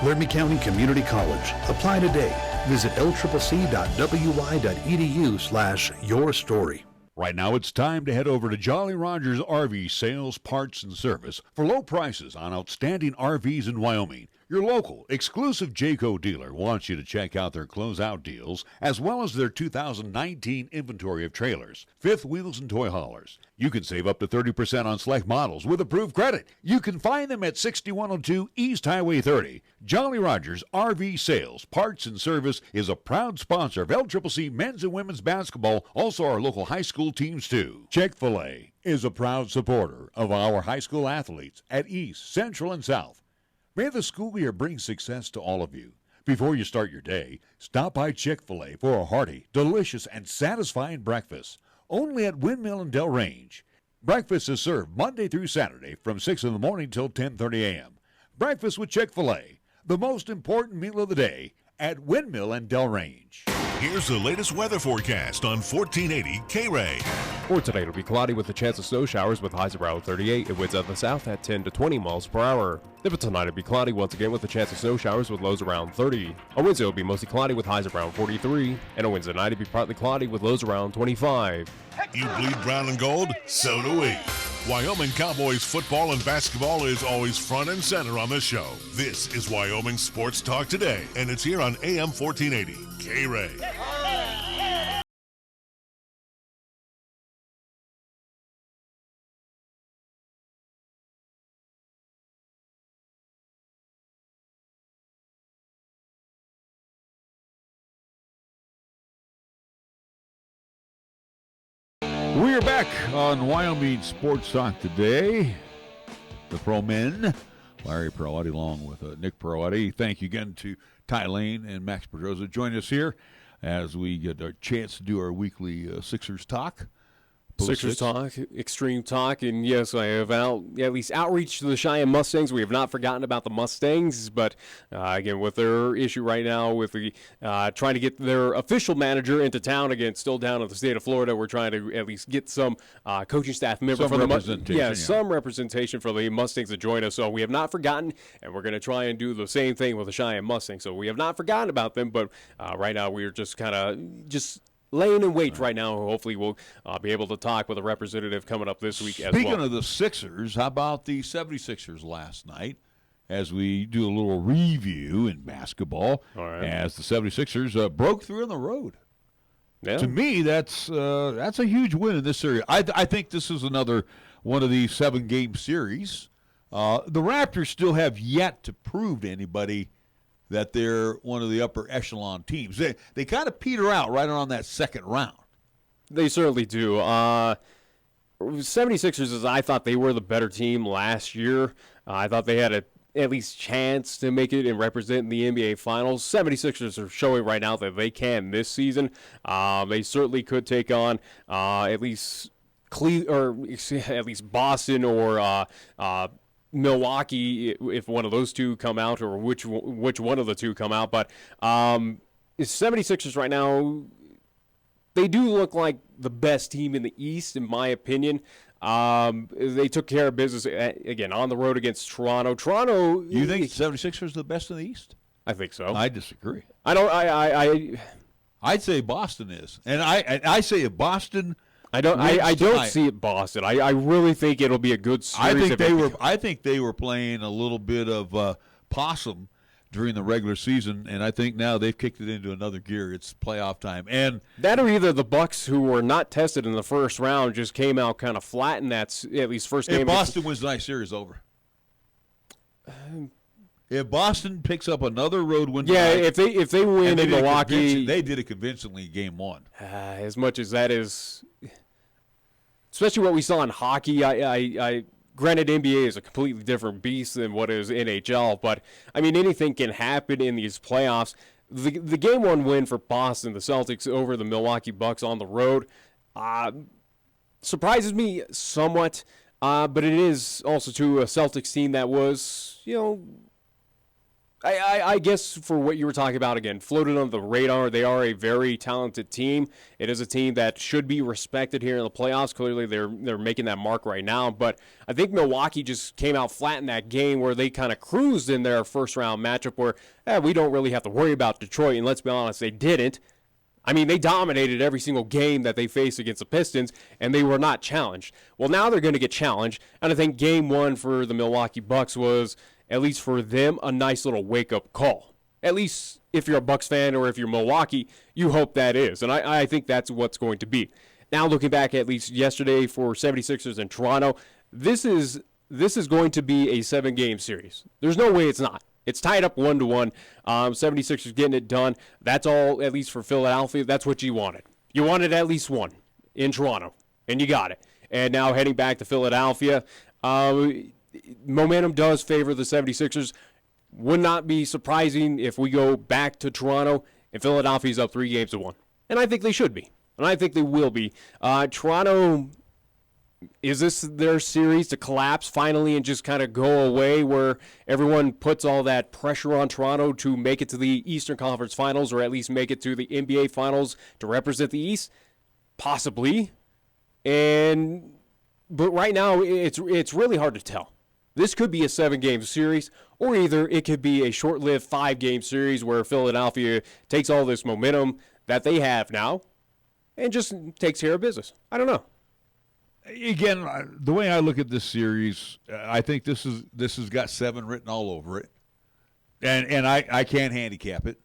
Laramie County Community College. Apply today. Visit lccc.wy.edu/yourstory. Right now, it's time to head over to Jolly Rogers RV Sales, Parts, and Service for low prices on outstanding RVs in Wyoming. Your local, exclusive Jayco dealer wants you to check out their closeout deals, as well as their 2019 inventory of trailers, fifth wheels, and toy haulers. You can save up to 30% on select models with approved credit. You can find them at 6102 East Highway 30. Jolly Rogers RV Sales, Parts, and Service is a proud sponsor of LCCC men's and women's basketball, also our local high school teams too. Chick-fil-A is a proud supporter of our high school athletes at East, Central, and South. May the school year bring success to all of you. Before you start your day, stop by Chick-fil-A for a hearty, delicious, and satisfying breakfast. Only at Windmill and Del Range. Breakfast is served Monday through Saturday from 6 in the morning till 10:30 a.m. Breakfast with Chick-fil-A, the most important meal of the day at Windmill and Del Range. Here's the latest weather forecast on 1480 KRAE. For today, it'll be cloudy with a chance of snow showers with highs around 38 and winds out the south at 10 to 20 miles per hour. Then for tonight, it'll be cloudy once again with a chance of snow showers with lows around 30. On Wednesday, it'll be mostly cloudy with highs around 43. And on Wednesday night, it'll be partly cloudy with lows around 25. You bleed brown and gold? So do we. Wyoming Cowboys football and basketball is always front and center on this show. This is Wyoming Sports Talk Today, and it's here on AM 1480 KRAE. We are back on Wyoming Sports Talk today. The pro men Larry Perotti along with Nick Perotti. Thank you again to Ty Lain and Max Pedroza joining us here as we get a chance to do our weekly Sixers talk. Sixers talk, extreme talk, and yes, I have at least outreach to the Cheyenne Mustangs. We have not forgotten about the Mustangs, but again, with their issue right now with the trying to get their official manager into town, again, still down in the state of Florida, we're trying to at least get some coaching staff member from some representation for the Mustangs to join us. So we have not forgotten, and we're going to try and do the same thing with the Cheyenne Mustangs. So we have not forgotten about them, but right now we are just kind of laying in wait right now. Hopefully we'll be able to talk with a representative coming up this week as well. Speaking of the Sixers, how about the 76ers last night as we do a little review in basketball as the 76ers broke through on the road? Yeah. To me, that's a huge win in this series. I think this is another one of these 7-game series. The Raptors still have yet to prove to anybody that they're one of the upper echelon teams. They kind of peter out right around that second round. They certainly do. 76ers, I thought they were the better team last year. I thought they had at least chance to make it and represent the NBA Finals. 76ers are showing right now that they can this season. They certainly could take on at least Boston or Milwaukee, if one of those two come out, or which one of the two come out. But 76ers right now, they do look like the best team in the East, in my opinion. They took care of business, again, on the road against Toronto. You think 76ers are the best in the East? I think so. I disagree. I'd say Boston is. And I say if Boston... I don't see it Boston. I really think it'll be a good series. I think they were playing a little bit of possum during the regular season, and I think now they've kicked it into another gear. It's playoff time, and that or either the Bucks, who were not tested in the first round, just came out kind of flat in that at least first game. If Boston wins tonight, series over. If Boston picks up another road win, if they win in Milwaukee, they did it convincingly game one. As much as that is. Especially what we saw in hockey, I granted NBA is a completely different beast than what is NHL, but I mean anything can happen in these playoffs. The game one win for Boston, the Celtics over the Milwaukee Bucks on the road, surprises me somewhat, but it is also to a Celtics team that was, I guess for what you were talking about, again, floated on the radar. They are a very talented team. It is a team that should be respected here in the playoffs. Clearly, they're making that mark right now. But I think Milwaukee just came out flat in that game where they kind of cruised in their first-round matchup where we don't really have to worry about Detroit. And let's be honest, they didn't. I mean, they dominated every single game that they faced against the Pistons, and they were not challenged. Well, now they're going to get challenged. And I think game one for the Milwaukee Bucks was, at least for them, a nice little wake-up call. At least if you're a Bucks fan or if you're Milwaukee, you hope that is. And I think that's what's going to be. Now, looking back at least yesterday for 76ers in Toronto, this is going to be a 7-game series. There's no way it's not. It's tied up 1-1. 76ers getting it done. That's all, at least for Philadelphia. That's what you wanted. You wanted at least one in Toronto, and you got it. And now heading back to Philadelphia, momentum does favor the 76ers. Would not be surprising if we go back to Toronto and Philadelphia's up 3-1. And I think they should be. And I think they will be. Toronto, is this their series to collapse finally and just kind of go away where everyone puts all that pressure on Toronto to make it to the Eastern Conference Finals or at least make it to the NBA Finals to represent the East? Possibly. But right now, it's really hard to tell. This could be a 7-game series, or either it could be a short-lived 5-game series where Philadelphia takes all this momentum that they have now and just takes care of business. I don't know. Again, the way I look at this series, I think this has got 7 written all over it, and I can't handicap it.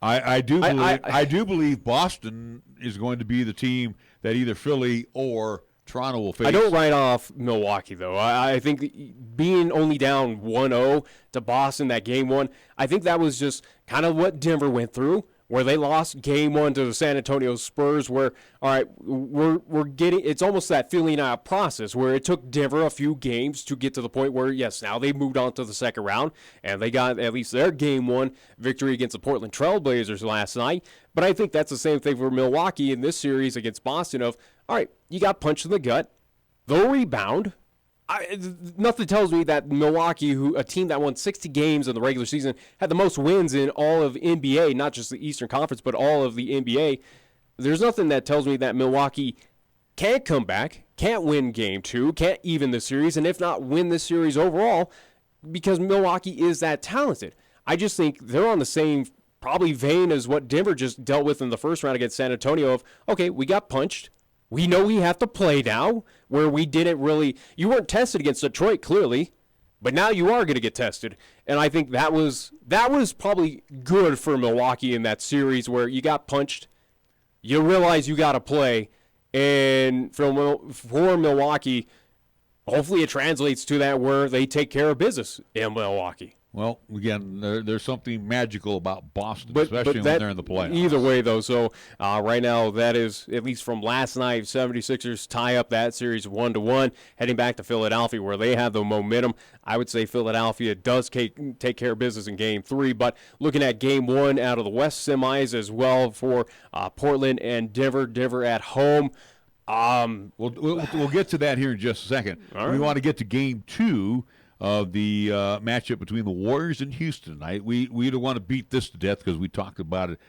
I do believe Boston is going to be the team that either Philly or Toronto will face. I don't write off Milwaukee, though. I think being only down 1-0 to Boston that game one, I think that was just kind of what Denver went through, where they lost game 1 to the San Antonio Spurs, where, all right, we're getting, it's almost that feeling out process where it took Denver a few games to get to the point where, yes, now they moved on to the second round, and they got at least their game 1 victory against the Portland Trailblazers last night. But I think that's the same thing for Milwaukee in this series against Boston of, all right, you got punched in the gut, they'll rebound. Nothing tells me that Milwaukee, a team that won 60 games in the regular season, had the most wins in all of NBA, not just the Eastern Conference, but all of the NBA. There's nothing that tells me that Milwaukee can't come back, can't win game 2, can't even the series, and if not win this series overall, because Milwaukee is that talented. I just think they're on the same probably vein as what Denver just dealt with in the first round against San Antonio of, okay, we got punched. We know we have to play now, where we didn't really, you weren't tested against Detroit clearly, but now you are going to get tested. And I think that was probably good for Milwaukee in that series where you got punched, you realize you got to play, and for Milwaukee, hopefully it translates to that where they take care of business in Milwaukee. Well, again, there's something magical about Boston, especially when they're in the playoffs. Either way, though, so right now that is, at least from last night, 76ers tie up that series 1-1, heading back to Philadelphia where they have the momentum. I would say Philadelphia does take care of business in Game 3, but looking at Game 1 out of the West semis as well for Portland and Denver at home. We'll get to that here in just a second. All right. We want to get to Game 2 of the matchup between the Warriors and Houston tonight. We don't want to beat this to death because we talked about it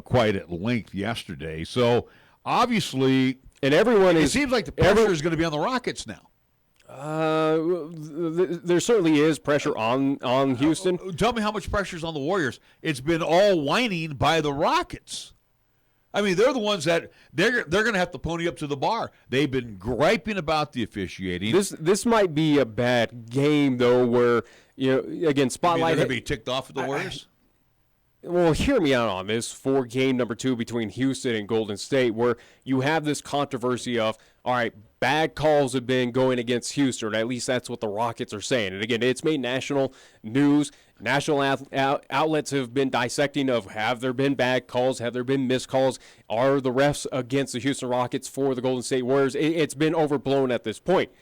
quite at length yesterday. So obviously, and it seems like the pressure is going to be on the Rockets now. There certainly is pressure on Houston. Tell me how much pressure is on the Warriors. It's been all whining by the Rockets. I mean, they're the ones that they're going to have to pony up to the bar. They've been griping about the officiating. This might be a bad game though, where again spotlight. They're going to be ticked off at the Warriors. Well, hear me out on this for game number 2 between Houston and Golden State, where you have this controversy of, all right, bad calls have been going against Houston, or at least that's what the Rockets are saying. And again, it's made national news. National outlets have been dissecting of, have there been bad calls? Have there been missed calls? Are the refs against the Houston Rockets for the Golden State Warriors? It's been overblown at this point.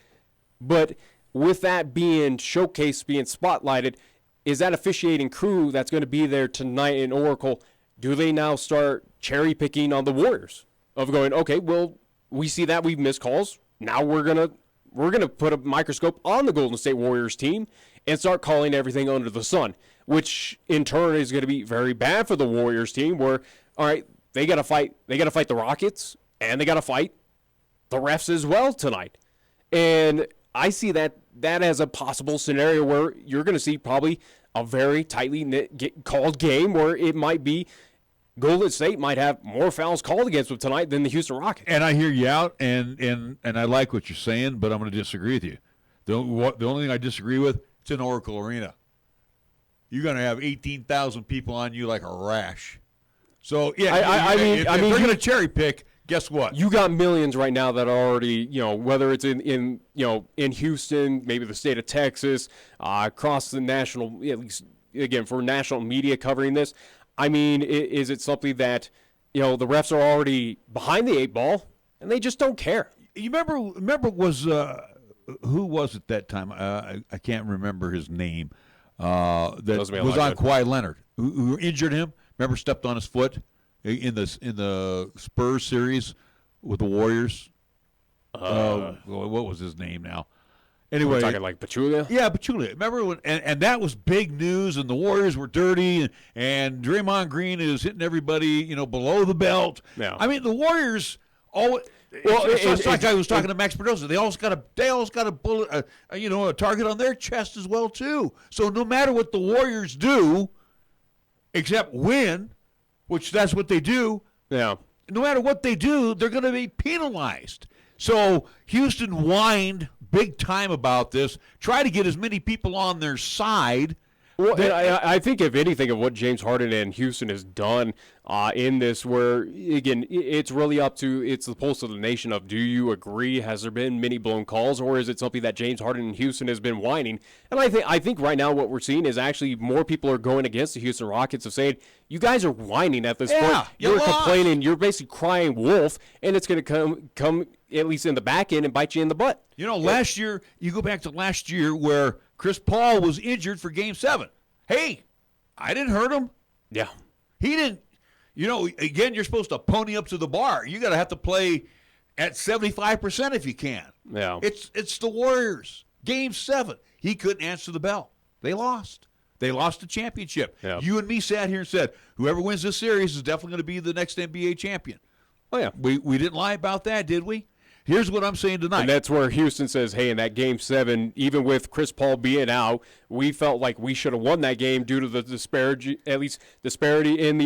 But with that being showcased, being spotlighted, is that officiating crew that's going to be there tonight in Oracle, do they now start cherry picking on the Warriors of going, okay, well, we see that we've missed calls. Now we're gonna put a microscope on the Golden State Warriors team and start calling everything under the sun, which in turn is going to be very bad for the Warriors team. Where, all right, they got to fight the Rockets and they got to fight the refs as well tonight, and I see that as a possible scenario where you're going to see probably a very tightly knit called game where it might be Golden State might have more fouls called against them tonight than the Houston Rockets. And I hear you out, and I like what you're saying, but I'm going to disagree with you. The only thing I disagree with, it's an Oracle Arena. You're going to have 18,000 people on you like a rash. So, yeah, if they're going to cherry pick, guess what? You got millions right now that are already, whether it's in Houston, maybe the state of Texas, across the national, at least, again, for national media covering this. I mean, is it something that, the refs are already behind the 8 ball and they just don't care? You remember was who was it that time? I can't remember his name. That was on Kawhi Leonard, who injured him. Remember, stepped on his foot in the Spurs series with the Warriors. What was his name now? Anyway, we're talking like Pachulia? Yeah, Pachulia. Remember when, and that was big news, and the Warriors were dirty, and Draymond Green is hitting everybody, below the belt. Yeah. I mean, the Warriors it's like I was talking to Max Pedroza. They always got a bullet, a target on their chest as well too. So no matter what the Warriors do, except win, which that's what they do. Yeah. No matter what they do, they're going to be penalized. So Houston whined big time about this, try to get as many people on their side, Well, and I think, if anything, of what James Harden and Houston has done in this, where, again, it's really it's the pulse of the nation of, do you agree? Has there been many blown calls, or is it something that James Harden and Houston has been whining? And I think right now what we're seing is actually more people are going against the Houston Rockets of saying, you guys are whining at this point. You're complaining. You're basically crying wolf, and it's going to come at least in the back end and bite you in the butt. Last year, you go back to last year where Chris Paul was injured for Game 7. Hey, I didn't hurt him. Yeah. He didn't. Again, you're supposed to pony up to the bar. You got to have to play at 75% if you can. Yeah. It's the Warriors. Game 7. He couldn't answer the bell. They lost. They lost the championship. Yeah. You and me sat here and said, whoever wins this series is definitely going to be the next NBA champion. Oh, yeah. We didn't lie about that, did we? Here's what I'm saying tonight. And that's where Houston says, hey, in that Game 7, even with Chris Paul being out, we felt like we should have won that game due to the disparity in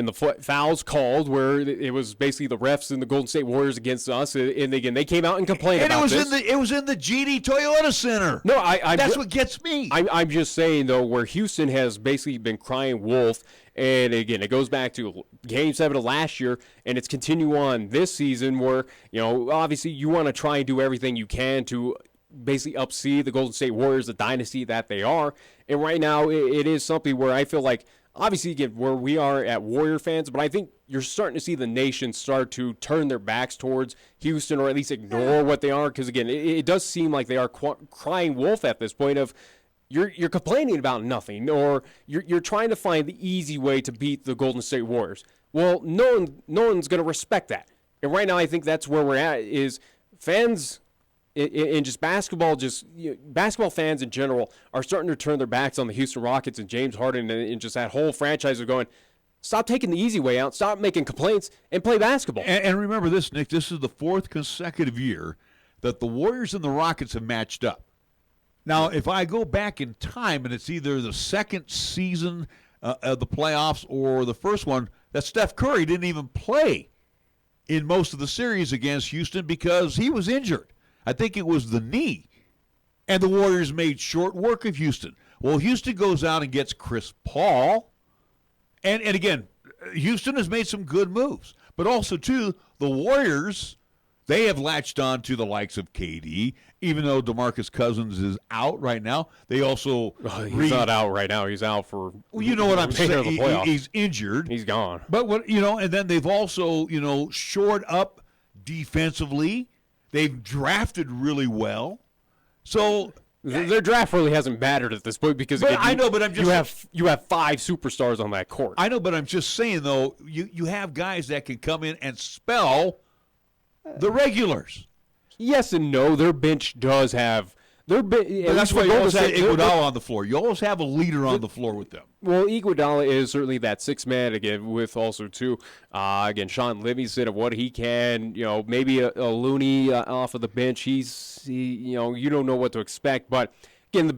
the fouls called, where it was basically the refs and the Golden State Warriors against us. And again, they came out and complained about this. It was in the GD Toyota Center. No, that's what gets me. I'm just saying, though, where Houston has basically been crying wolf. And, again, it goes back to Game 7 of last year, and it's continue on this season where, obviously you want to try and do everything you can to basically upseed the Golden State Warriors, the dynasty that they are. And right now it is something where I feel like, obviously, again, where we are at Warrior fans, but I think you're starting to see the nation start to turn their backs towards Houston, or at least ignore what they are. Because, again, it does seem like they are crying wolf at this point of, You're complaining about nothing, or you're trying to find the easy way to beat the Golden State Warriors. Well, no one's going to respect that. And right now I think that's where we're at, is fans in just basketball, basketball fans in general are starting to turn their backs on the Houston Rockets and James Harden, and just that whole franchise are going, stop taking the easy way out, stop making complaints, and play basketball. And remember this, Nick, this is the 4th consecutive year that the Warriors and the Rockets have matched up. Now, if I go back in time, and it's either the second season of the playoffs or the first one, that Steph Curry didn't even play in most of the series against Houston because he was injured. I think it was the knee. And the Warriors made short work of Houston. Well, Houston goes out and gets Chris Paul. And again, Houston has made some good moves. But also, too, the Warriors, they have latched on to the likes of KD, even though DeMarcus Cousins is out right now. They also he's not out right now. He's out for you know what I'm saying. He's injured. He's gone. But and then they've also shored up defensively. They've drafted really well. So their draft really hasn't mattered at this point because again, I know, but I'm just you have 5 superstars on that court. I know, but I'm just saying though, you have guys that can come in and spell the regulars. Yes and no. Their bench does have that's why you always have Iguodala on the floor. You always have a leader on the floor with them. Well, Iguodala is certainly that 6th man, again, with also, too, again, Sean Livingston of what he can, maybe a Looney off of the bench. You don't know what to expect. But, again, the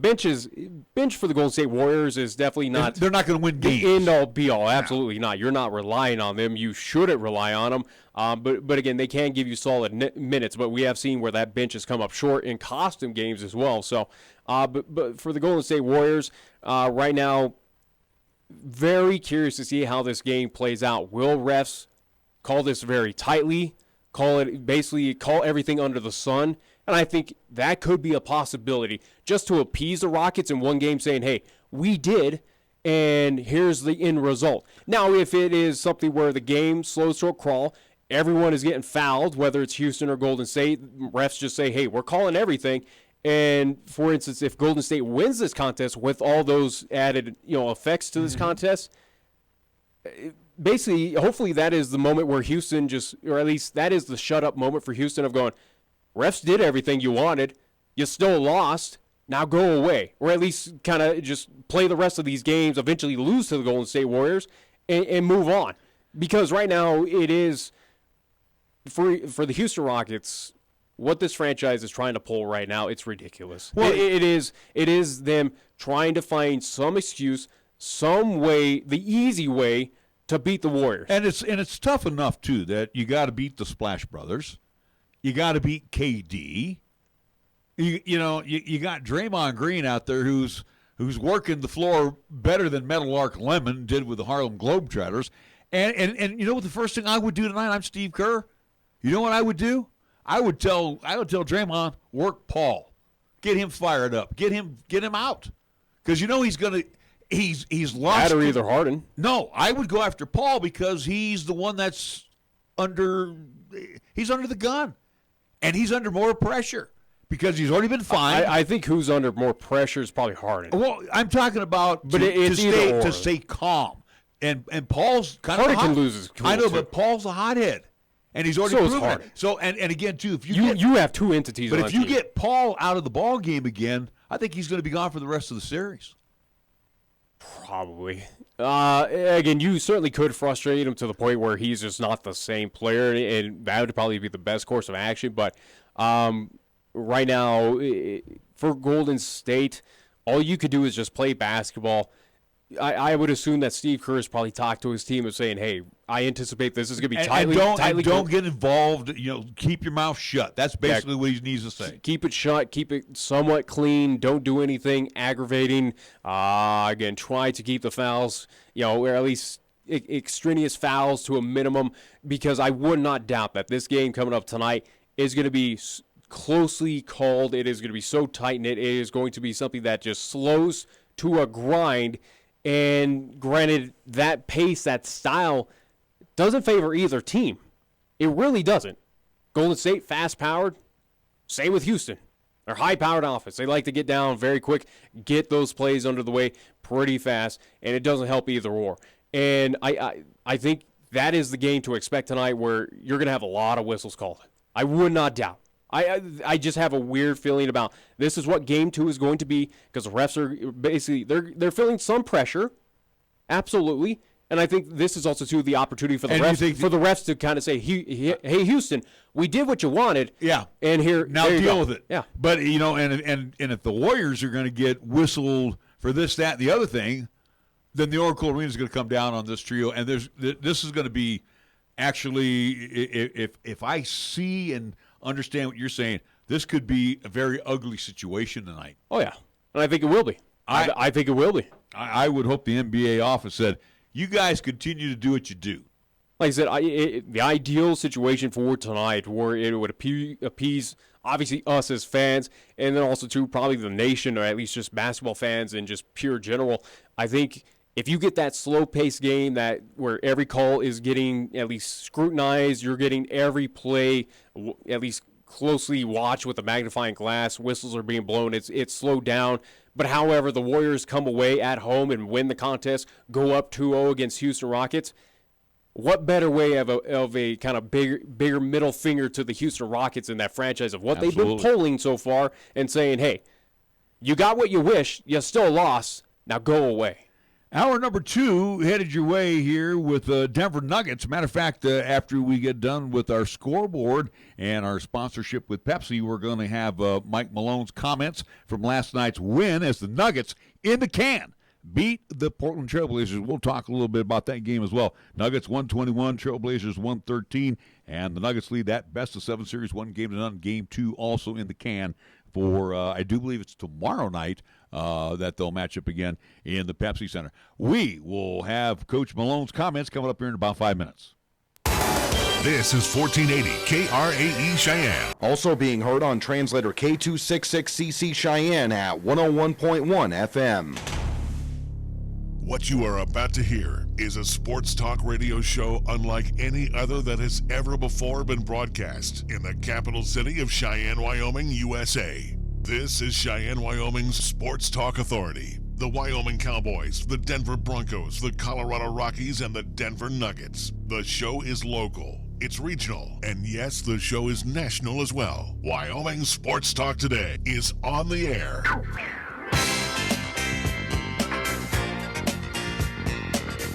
bench for the Golden State Warriors is definitely not. They're not going to win games. The end-all, be-all. Absolutely not. You're not relying on them. You shouldn't rely on them. But again, they can give you solid minutes. But we have seen where that bench has come up short in costume games as well. So, but for the Golden State Warriors, right now, very curious to see how this game plays out. Will refs call this very tightly? Call everything under the sun? And I think that could be a possibility, just to appease the Rockets in one game, saying, hey, we did, and here's the end result. Now, if it is something where the game slows to a crawl, everyone is getting fouled, whether it's Houston or Golden State, refs just say, hey, we're calling everything. And, for instance, if Golden State wins this contest with all those added effects to this contest, basically, hopefully that is the moment where Houston or at least that is the shut-up moment for Houston of going, refs did everything you wanted. You still lost. Now go away. Or at least kind of just play the rest of these games, eventually lose to the Golden State Warriors, and move on. Because right now it is, for the Houston Rockets, what this franchise is trying to pull right now, it's ridiculous. Well, it is them trying to find some excuse, some way, the easy way to beat the Warriors. And it's tough enough, too, that you got to beat the Splash Brothers. You got to beat KD. You got Draymond Green out there who's who's working the floor better than Meadowlark Lemon did with the Harlem Globetrotters. And you know what the first thing I would do tonight? I'm Steve Kerr. You know what I would do? I would tell Draymond, work Paul. Get him fired up. Get him out. Because you know he's lost. That or either Harden. No, I would go after Paul because he's the one that's under the gun. And he's under more pressure because he's already been fined. I think who's under more pressure is probably Harden. Well, I'm talking about to stay calm. And Paul's kind of Harden can lose his cool I know, too. But Paul's a hothead. And he's already proven it. So and again too, if you have two entities. But on if you team. get Paul out of the ball game again, I think he's going to be gone for the rest of the series. Probably. Again, you certainly could frustrate him to the point where he's just not the same player, and that would probably be the best course of action. But right now, for Golden State, all you could do is just play basketball. I would assume that Steve Kerr has probably talked to his team of saying, "Hey, I anticipate this is going to be tightly." Don't get involved. Keep your mouth shut. That's basically what he needs to say. Keep it shut. Keep it somewhat clean. Don't do anything aggravating. Again, try to keep the fouls, or at least extraneous fouls to a minimum, because I would not doubt that this game coming up tonight is going to be closely called. It is going to be so tight-knit. It is going to be something that just slows to a grind. And granted, that pace, that style, doesn't favor either team. It really doesn't. Golden State, fast-powered. Same with Houston. They're high-powered offense. They like to get down very quick, get those plays under the way pretty fast, and it doesn't help either or. And I think that is the game to expect tonight, where you're going to have a lot of whistles called. I would not doubt. I just have a weird feeling about this is what game 2 is going to be, because the refs are basically they're feeling some pressure, absolutely, and I think this is also too the opportunity for the refs to kind of say, hey Houston, we did what you wanted, and here now deal with it, yeah. But and if the Warriors are going to get whistled for this, that, and the other thing, then the Oracle Arena is going to come down on this trio, and this is going to be actually if I see and understand what you're saying, this could be a very ugly situation tonight. Oh, yeah. And I think it will be. I think it will be. I would hope the NBA office said, you guys continue to do what you do. Like I said, the ideal situation for tonight, where it would appease, obviously, us as fans, and then also, too, probably the nation, or at least just basketball fans and just pure general. I think if you get that slow-paced game where every call is getting at least scrutinized, you're getting every play at least closely watched with a magnifying glass, whistles are being blown, it's slowed down. But however, the Warriors come away at home and win the contest, go up 2-0 against Houston Rockets. What better way of a kind of bigger middle finger to the Houston Rockets in that franchise of what they've been polling so far and saying, hey, you got what you wish, you still lost, now go away. Hour number 2 headed your way here with Denver Nuggets. Matter of fact, after we get done with our scoreboard and our sponsorship with Pepsi, we're going to have Mike Malone's comments from last night's win as the Nuggets in the can beat the Portland Trailblazers. We'll talk a little bit about that game as well. Nuggets 121, Trailblazers 113, and the Nuggets lead that best-of-7 series, 1-0. Game 2 also in the can for, I do believe it's tomorrow night, that they'll match up again in the Pepsi Center. We will have Coach Malone's comments coming up here in about 5 minutes. This is 1480 KRAE Cheyenne. Also being heard on translator K266CC Cheyenne at 101.1 FM. What you are about to hear is a sports talk radio show unlike any other that has ever before been broadcast in the capital city of Cheyenne, Wyoming, USA. This is Cheyenne, Wyoming's Sports Talk Authority. The Wyoming Cowboys, the Denver Broncos, the Colorado Rockies, and the Denver Nuggets. The show is local, it's regional, and yes, the show is national as well. Wyoming Sports Talk Today is on the air.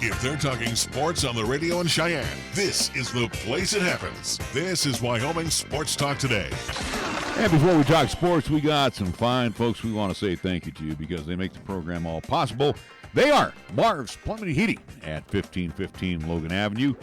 If they're talking sports on the radio in Cheyenne, this is the place it happens. This is Wyoming Sports Talk Today. And before we talk sports, we got some fine folks we want to say thank you to because they make the program all possible. They are Marv's Plumbing and Heating at 1515 Logan Avenue,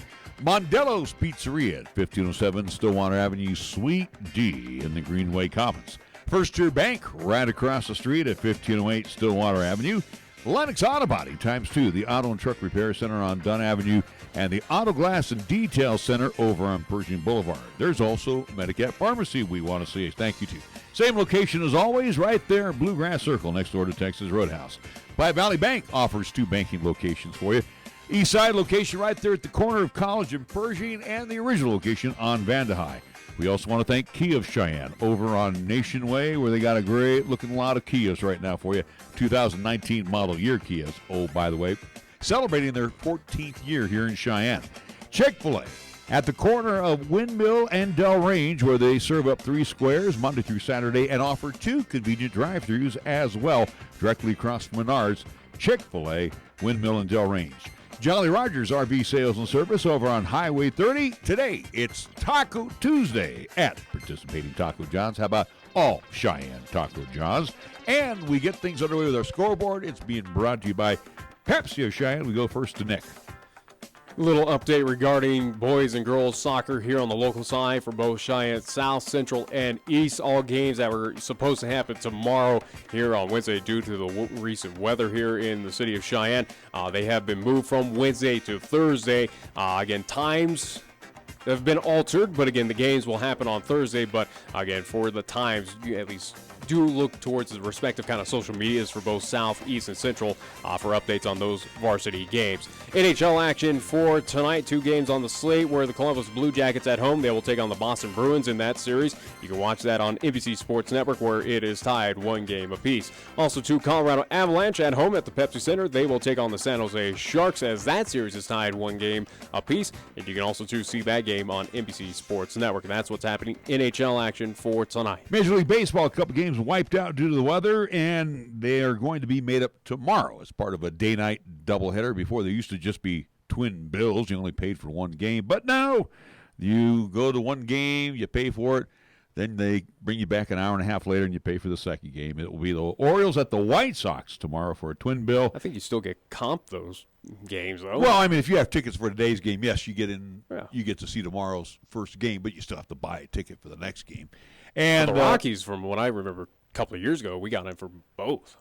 Mondello's Pizzeria at 1507 Stillwater Avenue, Suite D in the Greenway Commons, First Tier Bank, right across the street at 1508 Stillwater Avenue. Lennox Auto Body, ×2, the Auto and Truck Repair Center on Dunn Avenue, and the Auto Glass and Detail Center over on Pershing Boulevard. There's also Medicap Pharmacy we want to say thank you to. Same location as always, right there in Bluegrass Circle next door to Texas Roadhouse. Platte Valley Bank offers 2 banking locations for you. East Side location right there at the corner of College and Pershing, and the original location on Vandehigh. We also want to thank Kia of Cheyenne over on Nation Way, where they got a great-looking lot of Kias right now for you. 2019 model year Kias, oh, by the way, celebrating their 14th year here in Cheyenne. Chick-fil-A at the corner of Windmill and Del Range, where they serve up 3 squares Monday through Saturday and offer 2 convenient drive-thrus as well, directly across from Menards. Chick-fil-A, Windmill and Del Range. Jolly Rogers RV Sales and Service over on Highway 30. Today, it's Taco Tuesday at participating Taco John's. How about all Cheyenne Taco John's? And we get things underway with our scoreboard. It's being brought to you by Pepsi of Cheyenne. We go first to Nick. Little update regarding boys and girls soccer here on the local side for both Cheyenne South, Central, and East. All games that were supposed to happen tomorrow here on Wednesday due to the recent weather here in the city of Cheyenne. They have been moved from Wednesday to Thursday. Again, times have been altered, but again, the games will happen on Thursday. But again, for the times, at least do look towards the respective kind of social medias for both South, East, and Central for updates on those varsity games. NHL action for tonight. 2 games on the slate where the Columbus Blue Jackets at home. They will take on the Boston Bruins in that series. You can watch that on NBC Sports Network where it is tied 1 game apiece. Also, 2 Colorado Avalanche at home at the Pepsi Center. They will take on the San Jose Sharks as that series is tied 1 game apiece. And you can also see that game on NBC Sports Network. And that's what's happening. NHL action for tonight. Major League Baseball, a couple games wiped out due to the weather, and they are going to be made up tomorrow as part of a day-night doubleheader. Before, they used to just be twin bills. You only paid for 1 game. But now, you go to 1 game, you pay for it, then they bring you back an hour and a half later and you pay for the second game. It will be the Orioles at the White Sox tomorrow for a twin bill. I think you still get comp those games, though. Well, I mean, if you have tickets for today's game, yes, you get in. Yeah. You get to see tomorrow's first game, but you still have to buy a ticket for the next game. And the Rockies, from what I remember a couple of years ago, we got in for both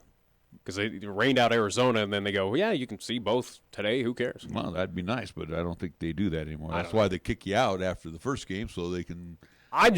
because they rained out Arizona, and then they go, yeah, you can see both today. Who cares? Well, that'd be nice, but I don't think they do that anymore. That's why they kick you out after the first game so they can. I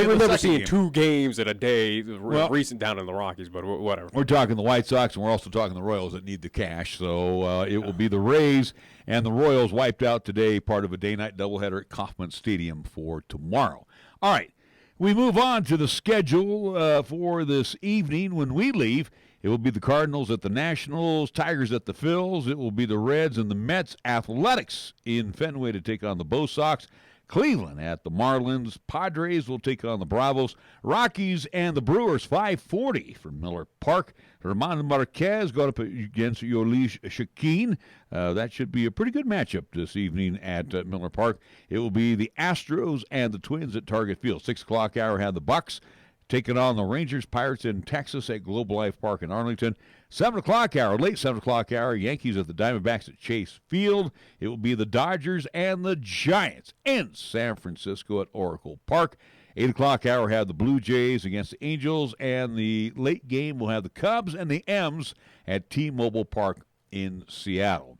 remember seeing 2 games in a day, recent down in the Rockies, but whatever. We're talking the White Sox, and we're also talking the Royals that need the cash. So it will be the Rays and the Royals wiped out today, part of a day-night doubleheader at Kauffman Stadium for tomorrow. All right, we move on to the schedule for this evening. When we leave, it will be the Cardinals at the Nationals, Tigers at the Phils. It will be the Reds and the Mets. Athletics in Fenway to take on the Bo Sox. Cleveland at the Marlins. Padres will take on the Bravos. Rockies and the Brewers, 5:40 from Miller Park. Herman Marquez got up against Yoelish Shakeen. That should be a pretty good matchup this evening at Miller Park. It will be the Astros and the Twins at Target Field. 6 o'clock hour have the Bucks taking on the Rangers, Pirates in Texas at Globe Life Park in Arlington. 7 o'clock hour, late 7 o'clock hour, Yankees at the Diamondbacks at Chase Field. It will be the Dodgers and the Giants in San Francisco at Oracle Park. 8 o'clock hour have the Blue Jays against the Angels, and the late game will have the Cubs and the M's at T-Mobile Park in Seattle.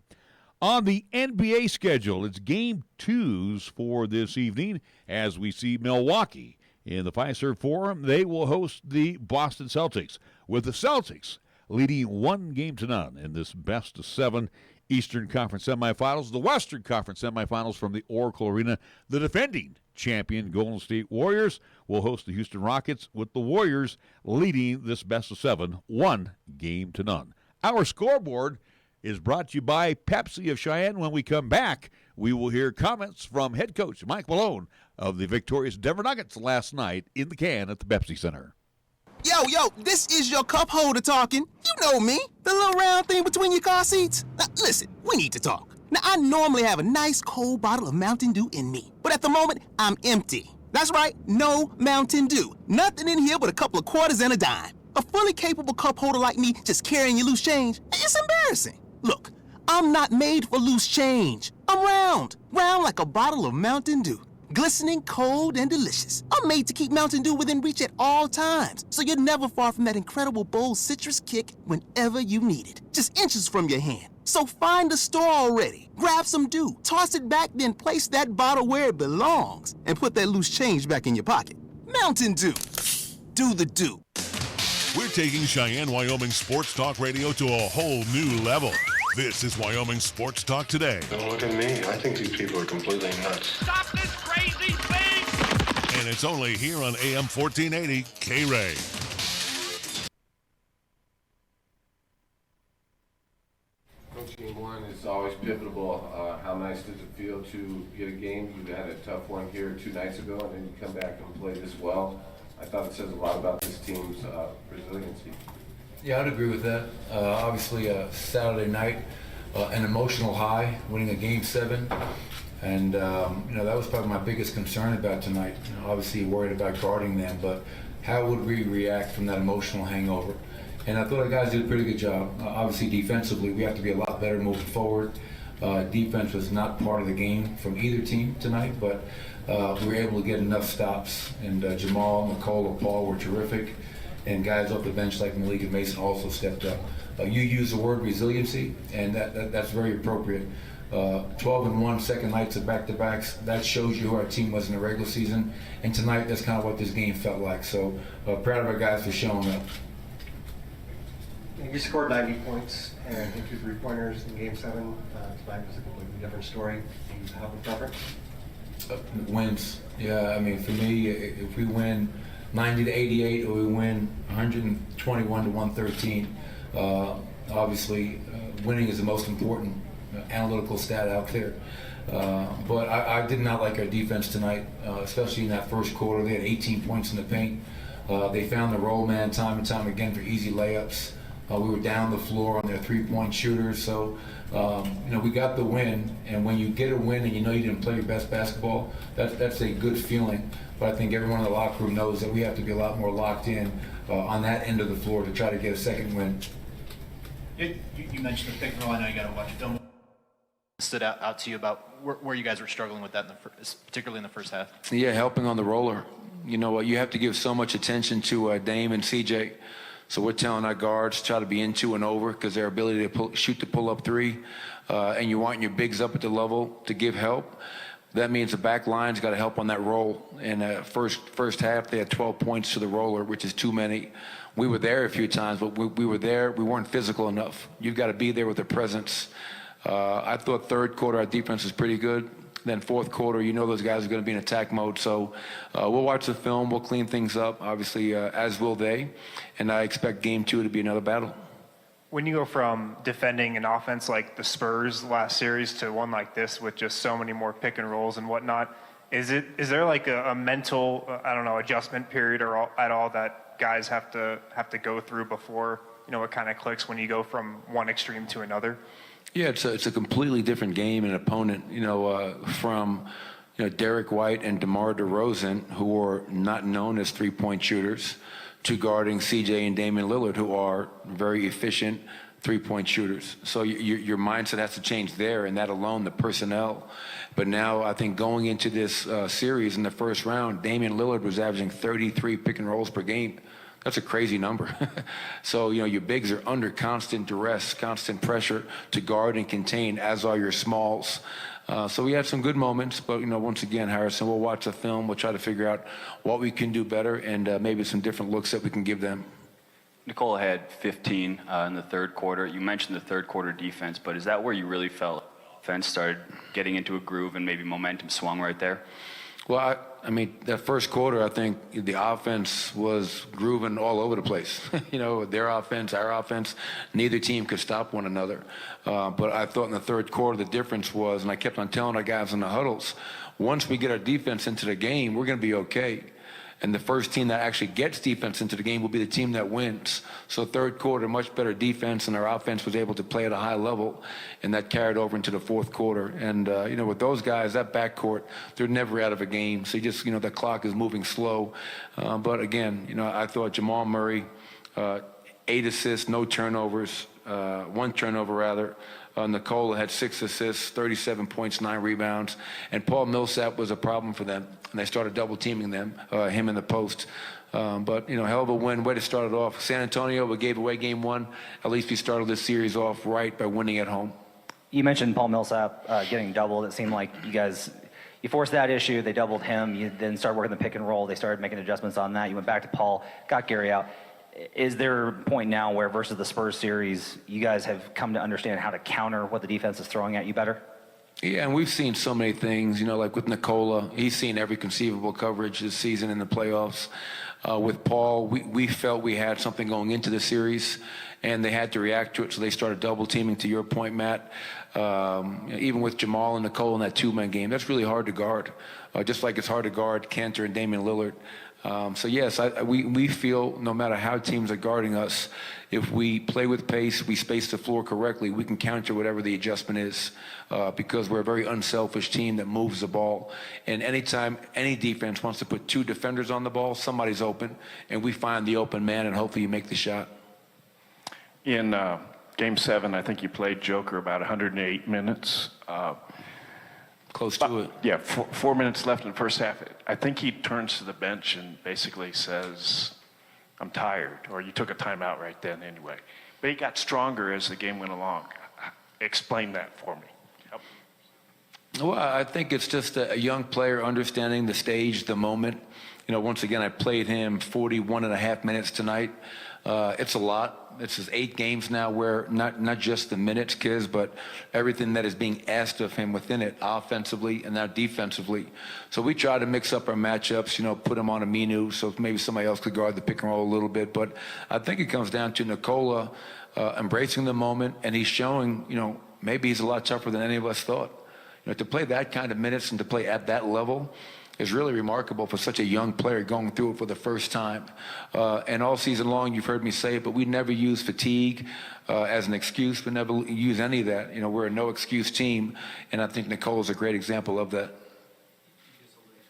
On the NBA schedule, it's Game 2s for this evening as we see Milwaukee. In the Fiserv Forum, they will host the Boston Celtics, with the Celtics leading 1-0 in this best-of-7 Eastern Conference semifinals. The Western Conference semifinals from the Oracle Arena. The defending champion Golden State Warriors will host the Houston Rockets, with the Warriors leading this best-of-7 1-0. Our scoreboard is brought to you by Pepsi of Cheyenne. When we come back, we will hear comments from head coach Mike Malone of the victorious Denver Nuggets last night in the can at the Pepsi Center. Yo, this is your cup holder talking. You know me, the little round thing between your car seats. Now, listen, we need to talk. Now, I normally have a nice cold bottle of Mountain Dew in me, but at the moment, I'm empty. That's right, no Mountain Dew. Nothing in here but a couple of quarters and a dime. A fully capable cup holder like me just carrying your loose change, it's embarrassing. Look, I'm not made for loose change. I'm round like a bottle of Mountain Dew. glistening, cold, and delicious. I'm made to keep Mountain Dew within reach at all times, so you're never far from that incredible bold citrus kick whenever you need it. Just inches from your hand. So find the store already, grab some Dew, toss it back, then place that bottle where it belongs, and put that loose change back in your pocket. Mountain Dew. Do the Dew. We're taking Cheyenne, Wyoming Sports Talk Radio to a whole new level. This is Wyoming Sports Talk Today. Don't look at me. I think these people are completely nuts. Stop this crazy thing! And it's only here on AM 1480 KRAE. Game one is always pivotal. How nice does it feel to get a game? You had a tough one here 2 nights ago, and then you come back and play this well. I thought it says a lot about this team's resiliency. Yeah, I'd agree with that. Obviously, Saturday night, an emotional high, winning a Game 7. And, that was probably my biggest concern about tonight. Obviously, worried about guarding them, but how would we react from that emotional hangover? And I thought the guys did a pretty good job. Obviously, defensively, we have to be a lot better moving forward. Defense was not part of the game from either team tonight, but we were able to get enough stops. And Jamal, Nicole, and Paul were terrific. And guys off the bench like Malik and Mason also stepped up. You used the word resiliency, and that's very appropriate. 12-1 second nights of back-to-backs, that shows you who our team was in the regular season. And tonight, that's kind of what this game felt like. So proud of our guys for showing up. You scored 90 points and hit 2 3-pointers in Game 7. Tonight was a completely different story. Do you have a preference? Wins. Yeah, I mean, for me, if we win 90-88 or we win 121-113, obviously winning is the most important analytical stat out there. But I did not like our defense tonight, especially in that first quarter. They had 18 points in the paint. They found the roll man time and time again for easy layups. We were down the floor on their 3-point shooters, so we got the win. And when you get a win and you know you didn't play your best basketball, that's a good feeling. But I think everyone in the locker room knows that we have to be a lot more locked in on that end of the floor to try to get a second win. You mentioned the pick and roll. I know you got to watch film. Stood out to you about where you guys were struggling with that, particularly in the first half? Yeah, helping on the roller. You know what? You have to give so much attention to Dame and CJ. So we're telling our guards try to be into and over because their ability to shoot the pull-up 3, and you want your bigs up at the level to give help. That means the back line's got to help on that roll. And first half, they had 12 points to the roller, which is too many. We were there a few times, but we were there. We weren't physical enough. You've got to be there with the presence. I thought third quarter our defense was pretty good. Then fourth quarter, those guys are going to be in attack mode. So we'll watch the film. We'll clean things up, obviously, as will they. And I expect Game 2 to be another battle. When you go from defending an offense like the Spurs last series to one like this with just so many more pick and rolls and whatnot, is there like a mental, adjustment period or at all that guys have to go through before, it kind of clicks when you go from one extreme to another? Yeah, it's a completely different game and opponent, from Derek White and DeMar DeRozan, who are not known as 3-point shooters, to guarding CJ and Damian Lillard, who are very efficient 3-point shooters. So your mindset has to change there, and that alone, the personnel. But now I think going into this series in the first round, Damian Lillard was averaging 33 pick and rolls per game. That's a crazy number. So, your bigs are under constant duress, constant pressure to guard and contain, as are your smalls. So we had some good moments, but, once again, Harrison, we'll watch the film. We'll try to figure out what we can do better and maybe some different looks that we can give them. Nicole had 15 in the third quarter. You mentioned the third quarter defense, but is that where you really felt offense started getting into a groove and maybe momentum swung right there? Well, that first quarter, I think the offense was grooving all over the place. Their offense, our offense, neither team could stop one another. But I thought in the third quarter, the difference was, and I kept on telling our guys in the huddles, once we get our defense into the game, we're going to be okay. And the first team that actually gets defense into the game will be the team that wins. So third quarter, much better defense, and our offense was able to play at a high level, and that carried over into the fourth quarter. And, with those guys, that backcourt, they're never out of a game. So the clock is moving slow. But again, I thought Jamal Murray, 8 assists, no turnovers, 1 turnover rather. Nicola had 6 assists, 37 points, 9 rebounds, and Paul Millsap was a problem for them, and they started double teaming him in the post. But, hell of a win, way to start it off. San Antonio, we gave away game 1. At least we started this series off right by winning at home. You mentioned Paul Millsap getting doubled. It seemed like you forced that issue. They doubled him. You then started working the pick and roll. They started making adjustments on that. You went back to Paul, got Gary out. Is there a point now where versus the Spurs series, you guys have come to understand how to counter what the defense is throwing at you better? Yeah, and we've seen so many things, like with Nicola. He's seen every conceivable coverage this season in the playoffs. With Paul, we felt we had something going into the series, and they had to react to it, so they started double teaming, to your point, Matt. Even with Jamal and Nicola in that two-man game, that's really hard to guard, just like it's hard to guard Kanter and Damian Lillard. So yes, we feel no matter how teams are guarding us, if we play with pace, we space the floor correctly, we can counter whatever the adjustment is, because we're a very unselfish team that moves the ball. And anytime any defense wants to put 2 defenders on the ball, somebody's open, and we find the open man, and hopefully you make the shot. In Game 7, I think you played Joker about 108 minutes. Close to it. Yeah, 4 minutes left in the first half. I think he turns to the bench and basically says, I'm tired, or you took a timeout right then anyway. But he got stronger as the game went along. Explain that for me. Yep. Well, I think it's just a young player understanding the stage, the moment. Once again, I played him 41 and a half minutes tonight. It's a lot. This is 8 games now where not just the minutes, Kiz, but everything that is being asked of him within it, offensively and now defensively. So we try to mix up our matchups, put him on a Minu so maybe somebody else could guard the pick and roll a little bit. But I think it comes down to Nicola embracing the moment, and he's showing, maybe he's a lot tougher than any of us thought. To play that kind of minutes and to play at that level is really remarkable for such a young player going through it for the first time. And all season long, you've heard me say it, but we never use fatigue as an excuse. We never use any of that. We're a no-excuse team, and I think Nicola's a great example of that.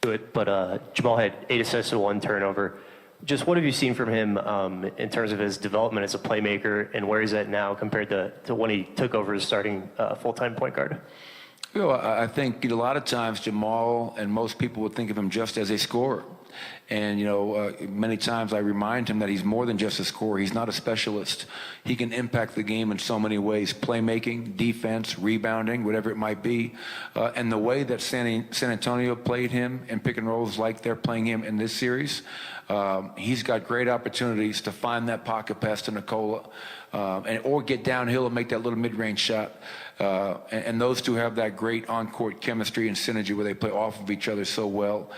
But Jamal had 8 assists and 1 turnover. Just what have you seen from him in terms of his development as a playmaker, and where he's at now compared to when he took over as starting full-time point guard? I think a lot of times Jamal and most people would think of him just as a scorer. And, many times I remind him that he's more than just a scorer. He's not a specialist. He can impact the game in so many ways: playmaking, defense, rebounding, whatever it might be. And the way that San Antonio played him in pick and rolls like they're playing him in this series, he's got great opportunities to find that pocket pass to Nicola or get downhill and make that little mid-range shot. And those two have that great on-court chemistry and synergy where they play off of each other so well.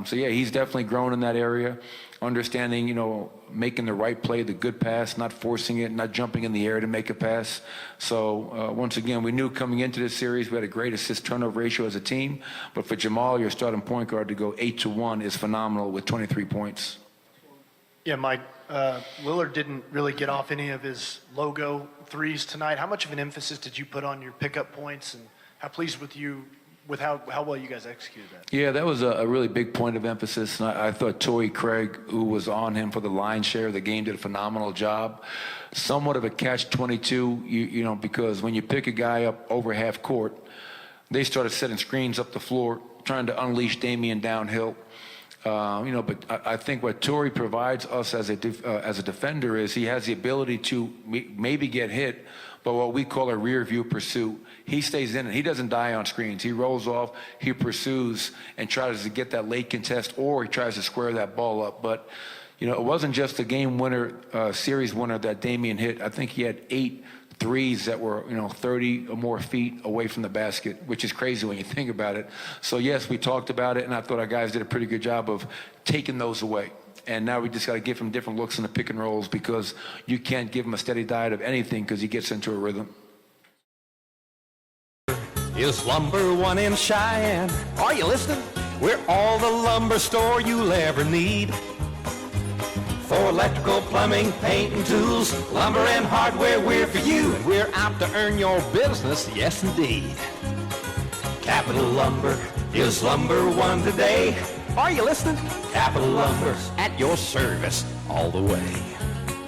So yeah, he's definitely grown in that area, understanding, making the right play, the good pass, not forcing it, not jumping in the air to make a pass. So once again, we knew coming into this series we had a great assist-turnover ratio as a team. But for Jamal, your starting point guard, to go 8-1 is phenomenal with 23 points. Yeah, Mike, Lillard didn't really get off any of his logo threes tonight. How much of an emphasis did you put on your pickup points, and how pleased with how well you guys executed that? Yeah, that was a really big point of emphasis. And I thought Torrey Craig, who was on him for the lion's share of the game, did a phenomenal job. Somewhat of a catch-22, because when you pick a guy up over half court, they started setting screens up the floor, trying to unleash Damian downhill. But I think what Torrey provides us as a defender is he has the ability to maybe get hit, but what we call a rear view pursuit. He stays in it. He doesn't die on screens. He rolls off, he pursues, and tries to get that late contest, or he tries to square that ball up. But, it wasn't just a game winner, series winner that Damian hit. I think he had 8 threes that were, 30 or more feet away from the basket, which is crazy when you think about it. So, yes, we talked about it, and I thought our guys did a pretty good job of taking those away. And now we just got to give him different looks in the pick and rolls, because you can't give him a steady diet of anything because he gets into a rhythm. Is lumber one in Cheyenne? Are you listening? We're all the lumber store you'll ever need. For electrical, plumbing, paint, and tools, lumber and hardware, we're for you. And we're out to earn your business, yes indeed. Capital Lumber is lumber one today. Are you listening? Capital Lumber's at your service all the way.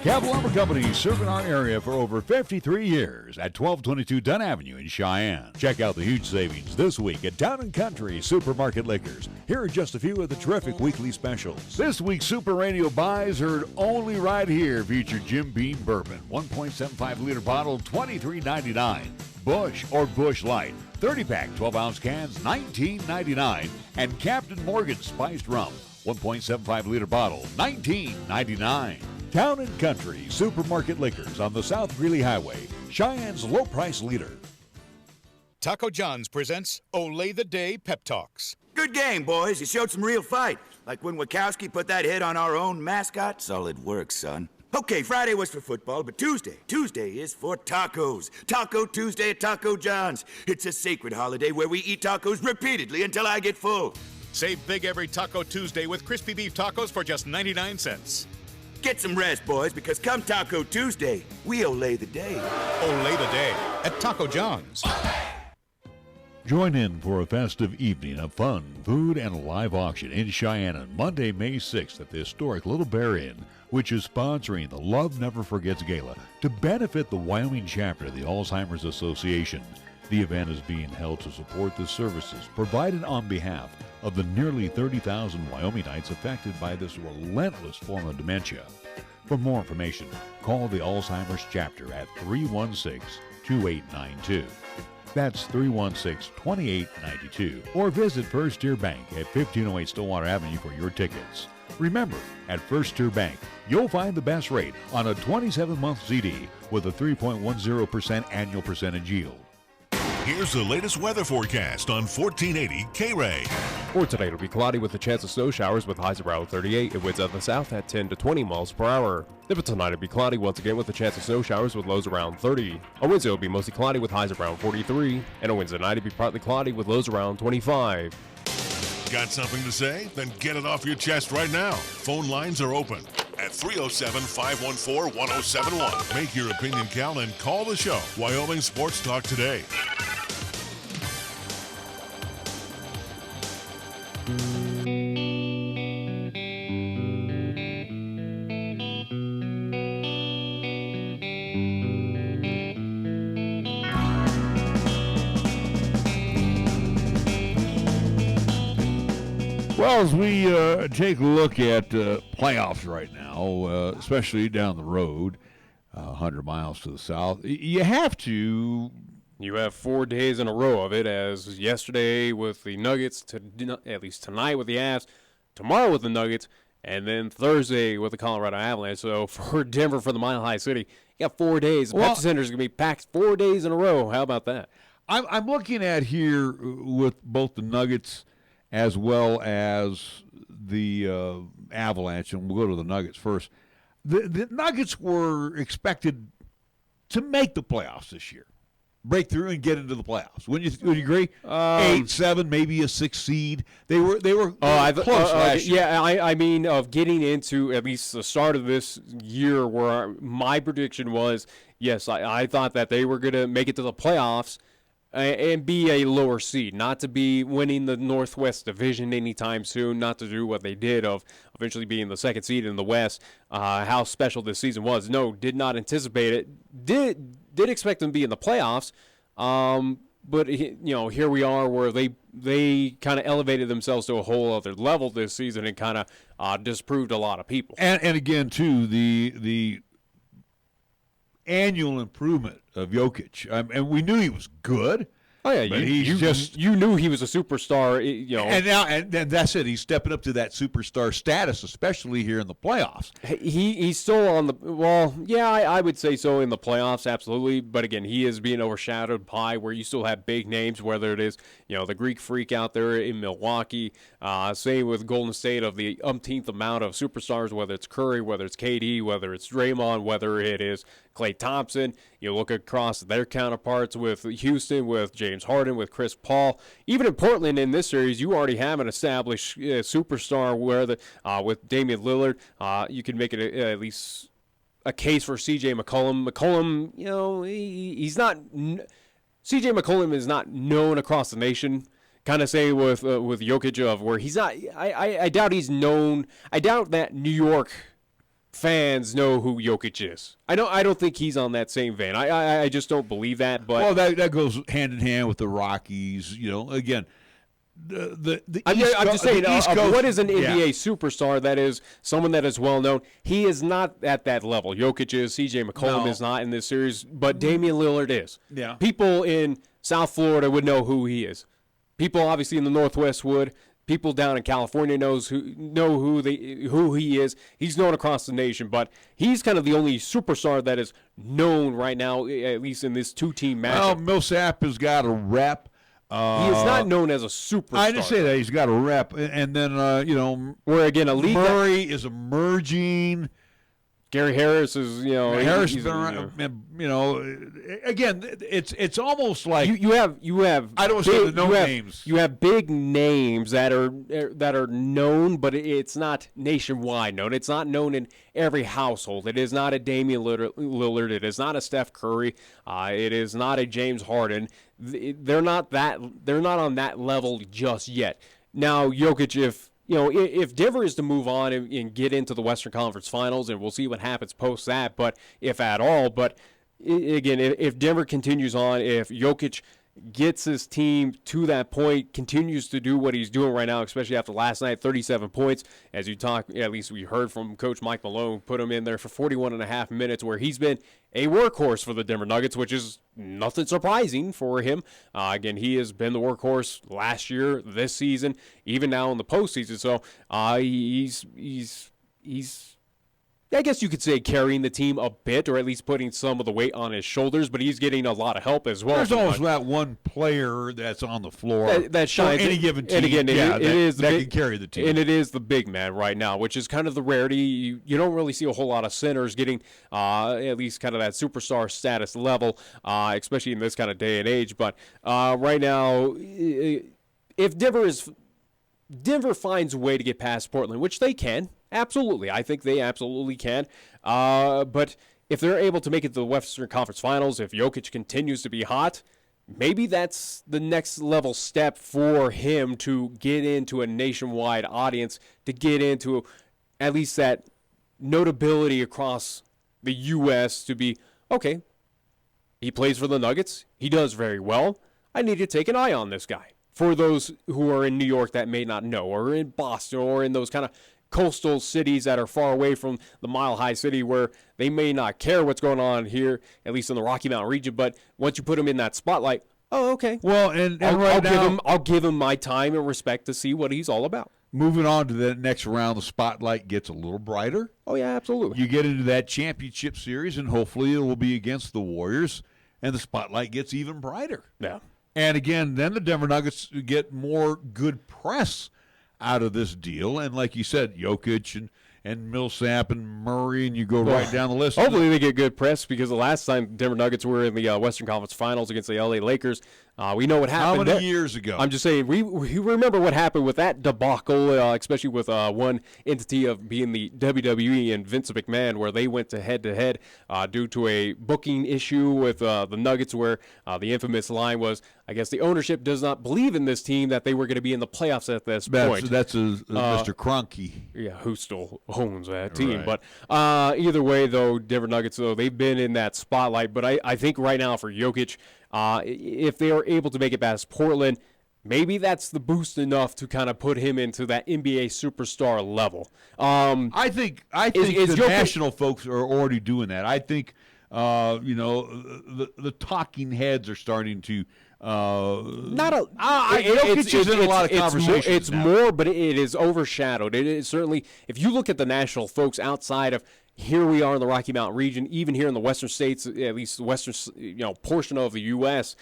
Capital Lumber Company, serving our area for over 53 years at 1222 Dunn Avenue in Cheyenne. Check out the huge savings this week at Town & Country Supermarket Liquors. Here are just a few of the terrific weekly specials. This week's Super Radio buys heard only right here feature Jim Beam Bourbon, 1.75-liter bottle, $23.99. Bush or Bush Light, 30-pack, 12-ounce cans, $19.99. And Captain Morgan Spiced Rum, 1.75-liter bottle, $19.99. Town & Country Supermarket Liquors on the South Greeley Highway, Cheyenne's low-price leader. Taco John's presents Olay the Day Pep Talks. Good game, boys. You showed some real fight. Like when Wachowski put that hit on our own mascot. Solid work, son. Okay, Friday was for football, but Tuesday is for tacos. Taco Tuesday at Taco John's. It's a sacred holiday where we eat tacos repeatedly until I get full. Save big every Taco Tuesday with crispy beef tacos for just 99 cents. Get some rest, boys, because come Taco Tuesday, we olay the day. Olay the day at Taco John's. Join in for a festive evening of fun, food, and a live auction in Cheyenne on Monday, May 6th at the historic Little Bear Inn, which is sponsoring the Love Never Forgets Gala to benefit the Wyoming chapter of the Alzheimer's Association. The event is being held to support the services provided on behalf of the nearly 30,000 Wyomingites affected by this relentless form of dementia. For more information, call the Alzheimer's chapter at 316-2892. That's 316-2892. Or visit First Tier Bank at 1508 Stillwater Avenue for your tickets. Remember, at First Tier Bank, you'll find the best rate on a 27-month CD with a 3.10% annual percentage yield. Here's the latest weather forecast on 1480 KRAE. For today, it'll be cloudy with a chance of snow showers with highs around 38 and winds out the south at 10 to 20 miles per hour. Then for tonight, it'll be cloudy once again with a chance of snow showers with lows around 30. On Wednesday, it'll be mostly cloudy with highs around 43. And on Wednesday night, it'll be partly cloudy with lows around 25. Got something to say? Then get it off your chest right now. Phone lines are open at 307-514-1071. Make your opinion count and call the show. Wyoming Sports Talk today. Well, as we take a look at playoffs right now, especially down the road, 100 miles to the south, you have to. You have 4 days in a row of it, as yesterday with the Nuggets, at least tonight with the Avs, tomorrow with the Nuggets, and then Thursday with the Colorado Avalanche. So for Denver, for the Mile High City, you got 4 days. The Pepsi Center is going to be packed 4 days in a row. How about that? I'm looking at here with both the Nuggets as well as the Avalanche, and we'll go to the Nuggets first. The Nuggets were expected to make the playoffs this year, break through and get into the playoffs. Would you agree? 8, 7, maybe a 6 seed. They were close last year. Yeah, I mean, of getting into at least the start of this year, where my prediction was, yes, I thought that they were going to make it to the playoffs and be a lower seed, not to be winning the Northwest Division anytime soon, not to do what they did of eventually being the second seed in the West. How special this season was. No, did not anticipate it. Did expect them to be in the playoffs, but here we are where they kind of elevated themselves to a whole other level this season and kind of disproved a lot of people. And again, too, the annual improvement of Jokic. And we knew he was good. Oh yeah, you knew he was a superstar. And now and that's it. He's stepping up to that superstar status, especially here in the playoffs. He's still on the I would say so in the playoffs, absolutely. But again, he is being overshadowed by where you still have big names, whether it is the Greek Freak out there in Milwaukee, same with Golden State of the umpteenth amount of superstars, whether it's Curry, whether it's KD, whether it's Draymond, whether it is Klay Thompson. You look across their counterparts with Houston, with James Harden, with Chris Paul. Even in Portland in this series, you already have an established superstar where with Damian Lillard, you can make it at least a case for C.J. McCollum. McCollum, he's not – C.J. McCollum is not known across the nation. Kind of say with Jokic of where he's not – I doubt he's known – I doubt that New York – fans know who Jokic is. I don't think he's on that same vein. I just don't believe that. But that goes hand in hand with the Rockies. Again, I'm just saying, what is an NBA superstar that is someone that is well known? He is not at that level. Jokic is, CJ McCollum is not in this series, but Damian Lillard is. Yeah. People in South Florida would know who he is. People obviously in the Northwest would. People down in California know who he is. He's known across the nation, but he's kind of the only superstar that is known right now, at least in this two-team matchup. Well, Millsap has got a rep. He is not known as a superstar. I didn't say that. He's got a rep. And then, where again, a league Murray is emerging. Gary Harris is, Harris has been around, again, it's almost like you have. I don't say the names. You have big names that are known, but it's not nationwide known. It's not known in every household. It is not a Damian Lillard. It is not a Steph Curry. It is not a James Harden. They're not on that level just yet. Now, Jokic, if Denver is to move on and get into the Western Conference Finals, and we'll see what happens post that, but if at all. But again, if Denver continues on, if Jokic gets his team to that point, continues to do what he's doing right now, especially after last night, 37 points, as you talk, at least we heard from Coach Mike Malone, put him in there for 41 and a half minutes, where he's been a workhorse for the Denver Nuggets, which is nothing surprising for him. Again, he has been the workhorse last year, this season, even now in the postseason. So he's I guess you could say carrying the team a bit, or at least putting some of the weight on his shoulders, but he's getting a lot of help as well. There's always that one player that's on the floor that shines. For any given team. And again, it is that can carry the team. And it is the big man right now, which is kind of the rarity. You don't really see a whole lot of centers getting at least kind of that superstar status level, especially in this kind of day and age. But right now, if Denver finds a way to get past Portland, which they can, absolutely. I think they absolutely can. But if they're able to make it to the Western Conference Finals, if Jokic continues to be hot, maybe that's the next level step for him to get into a nationwide audience, to get into at least that notability across the U.S. to be, okay, he plays for the Nuggets. He does very well. I need to take an eye on this guy. For those who are in New York that may not know, or in Boston, or in those kind of coastal cities that are far away from the mile-high city, where they may not care what's going on here, at least in the Rocky Mountain region, but once you put them in that spotlight, oh, okay. Well, I'll give him my time and respect to see what he's all about. Moving on to the next round, the spotlight gets a little brighter. Oh, yeah, absolutely. You get into that championship series, and hopefully it will be against the Warriors, and the spotlight gets even brighter. Yeah. And again, then the Denver Nuggets get more good press out of this deal. And like you said, Jokic and Millsap and Murray, and you go right down the list. Hopefully they get good press, because the last time Denver Nuggets were in the Western Conference Finals against the LA Lakers, we know what happened. How many years ago? I'm just saying, we remember what happened with that debacle, especially with one entity of being the WWE and Vince McMahon, where they went to head-to-head due to a booking issue with the Nuggets, where the infamous line was, I guess the ownership does not believe in this team, that they were going to be in the playoffs at this point. That's Mr. Kroenke. Yeah, who still owns that team. Right. But either way, though, Denver Nuggets, though, they've been in that spotlight. But I think right now for Jokic, if they are able to make it past Portland, maybe that's the boost enough to kind of put him into that NBA superstar level. I think the national folks are already doing that. I think the talking heads are starting to. Jokic is in a lot of conversations. It's more, but it is overshadowed. It is certainly, if you look at the national folks outside of here, we are in the Rocky Mountain region, even here in the western states, at least the western portion of the U.S.,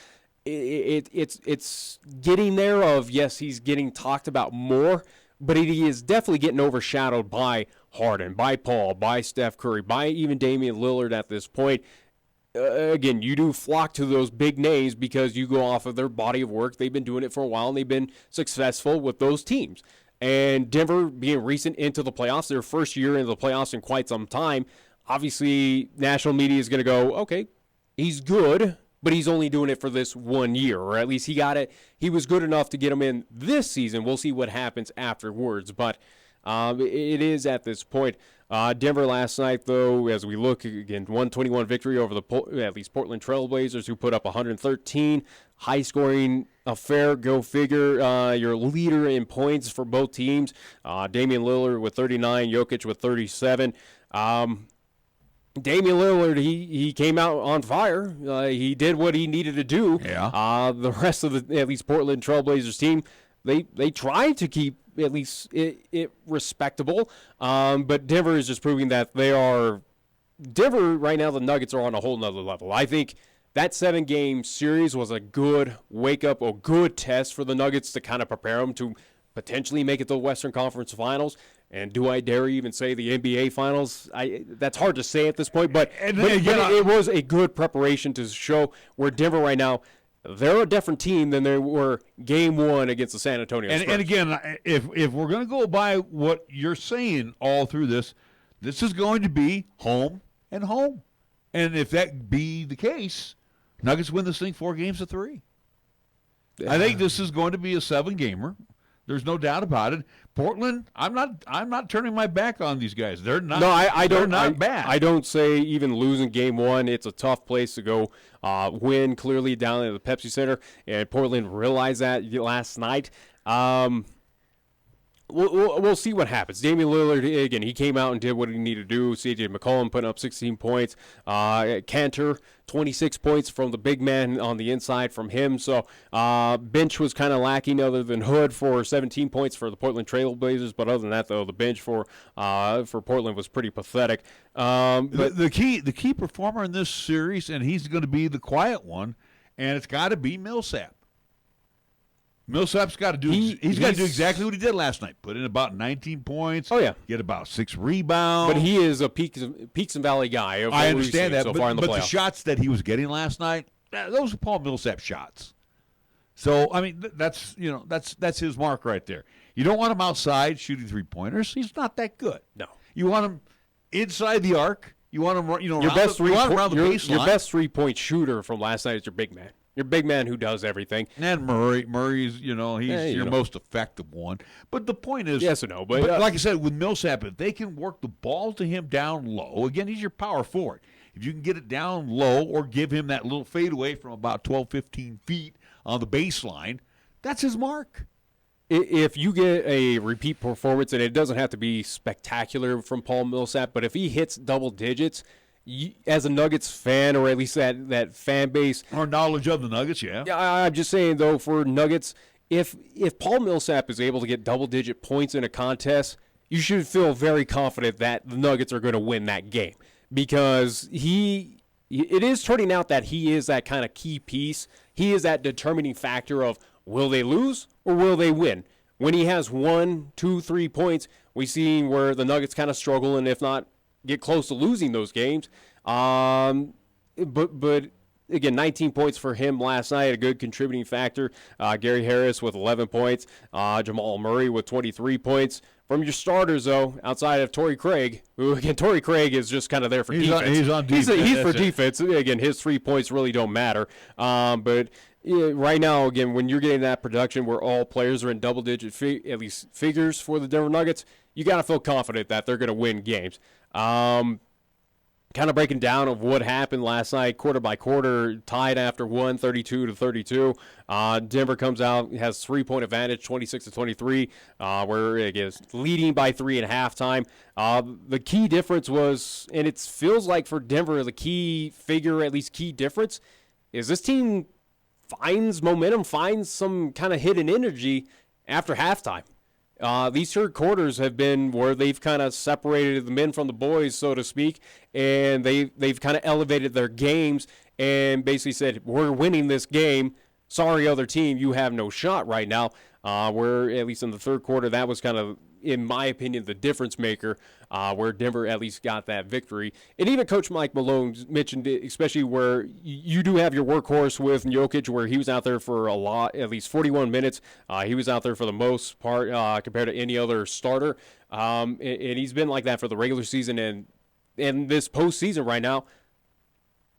it's getting there. Of yes, he's getting talked about more, but he is definitely getting overshadowed by Harden, by Paul, by Steph Curry, by even Damian Lillard at this point. Again, you do flock to those big names because you go off of their body of work. They've been doing it for a while, and they've been successful with those teams. And Denver being recent into the playoffs, their first year into the playoffs in quite some time, obviously national media is going to go, okay, he's good, but he's only doing it for this 1 year, or at least he got it. He was good enough to get him in this season. We'll see what happens afterwards. But it is at this point Denver last night, though, as we look again, 121 victory over the at least Portland Trailblazers, who put up 113. High-scoring affair, go figure. Your leader in points for both teams, Damian Lillard with 39, Jokic with 37. Damian Lillard, he came out on fire. He did what he needed to do. Yeah. The rest of the, at least Portland Trailblazers team, they tried to keep at least it respectable. But Denver is just proving that they are – Denver right now, the Nuggets are on a whole nother level. I think that 7-game series was a good wake-up or good test for the Nuggets to kind of prepare them to potentially make it to the Western Conference Finals. And do I dare even say the NBA Finals? That's hard to say at this point, but it was a good preparation to show where Denver right now, they're a different team than they were Game 1 against the San Antonio Spurs. And again, if we're going to go by what you're saying all through this is going to be home and home. And if that be the case, Nuggets win this thing 4-3. I think this is going to be a 7-gamer. There's no doubt about it. Portland, I'm not turning my back on these guys. They're not. No, I don't. They're not bad. I don't say even losing Game 1. It's a tough place to go win. Clearly down at the Pepsi Center, and Portland realized that last night. We'll see what happens. Damian Lillard, again, he came out and did what he needed to do. C.J. McCollum putting up 16 points. Cantor, 26 points from the big man on the inside from him. So bench was kind of lacking other than Hood for 17 points for the Portland Trailblazers. But other than that, though, the bench for Portland was pretty pathetic. But the key performer in this series, and he's going to be the quiet one, and it's got to be Millsap. Millsap's got to do. He's got to do exactly what he did last night. Put in about 19 points. Oh yeah, get about 6 rebounds. But he is a peaks and valley guy. I understand that, so far in the but the shots that he was getting last night, those were Paul Millsap shots. So I mean, that's his mark right there. You don't want him outside shooting 3-pointers. He's not that good. No, you want him inside the arc. You want him, your around best the baseline. Your best 3-point shooter from last night is your big man. Your big man who does everything. And Murray's, he's your most effective one. But the point is, yes or no. But like I said, with Millsap, if they can work the ball to him down low, again, he's your power forward. If you can get it down low or give him that little fadeaway from about 12, 15 feet on the baseline, that's his mark. If you get a repeat performance, and it doesn't have to be spectacular from Paul Millsap, but if he hits double digits, as a Nuggets fan, or at least that fan base, or knowledge of the Nuggets, yeah. I'm just saying though, for Nuggets, if Paul Millsap is able to get double-digit points in a contest, you should feel very confident that the Nuggets are going to win that game, because it is turning out that he is that kind of key piece. He is that determining factor of will they lose or will they win. When he has 1, 2, 3 points, we've seen where the Nuggets kind of struggle, and if not, get close to losing those games. But again, 19 points for him last night, a good contributing factor. Gary Harris with 11 points. Jamal Murray with 23 points. From your starters, though, outside of Torrey Craig, who, again, Torrey Craig is just kind of there for defense. He's on defense. He's for defense. Again, his 3 points really don't matter. But right now, again, when you're getting that production where all players are in double-digit at least figures for the Denver Nuggets, you got to feel confident that they're going to win games. Kind of breaking down of what happened last night, quarter by quarter, tied after 1, 32-32. Denver comes out, has 3-point advantage, 26-23, where it is leading by 3 at halftime. The key difference was, and it feels like for Denver, the key figure, at least key difference, is this team finds momentum, finds some kind of hidden energy after halftime. These third quarters have been where they've kind of separated the men from the boys, so to speak, and they've kind of elevated their games and basically said, we're winning this game. Sorry, other team, you have no shot right now. Where, at least in the third quarter, that was kind of, in my opinion, the difference maker, where Denver at least got that victory. And even Coach Mike Malone mentioned it, especially where you do have your workhorse with Jokic, where he was out there for a lot, at least 41 minutes. He was out there for the most part compared to any other starter. And he's been like that for the regular season and this postseason right now.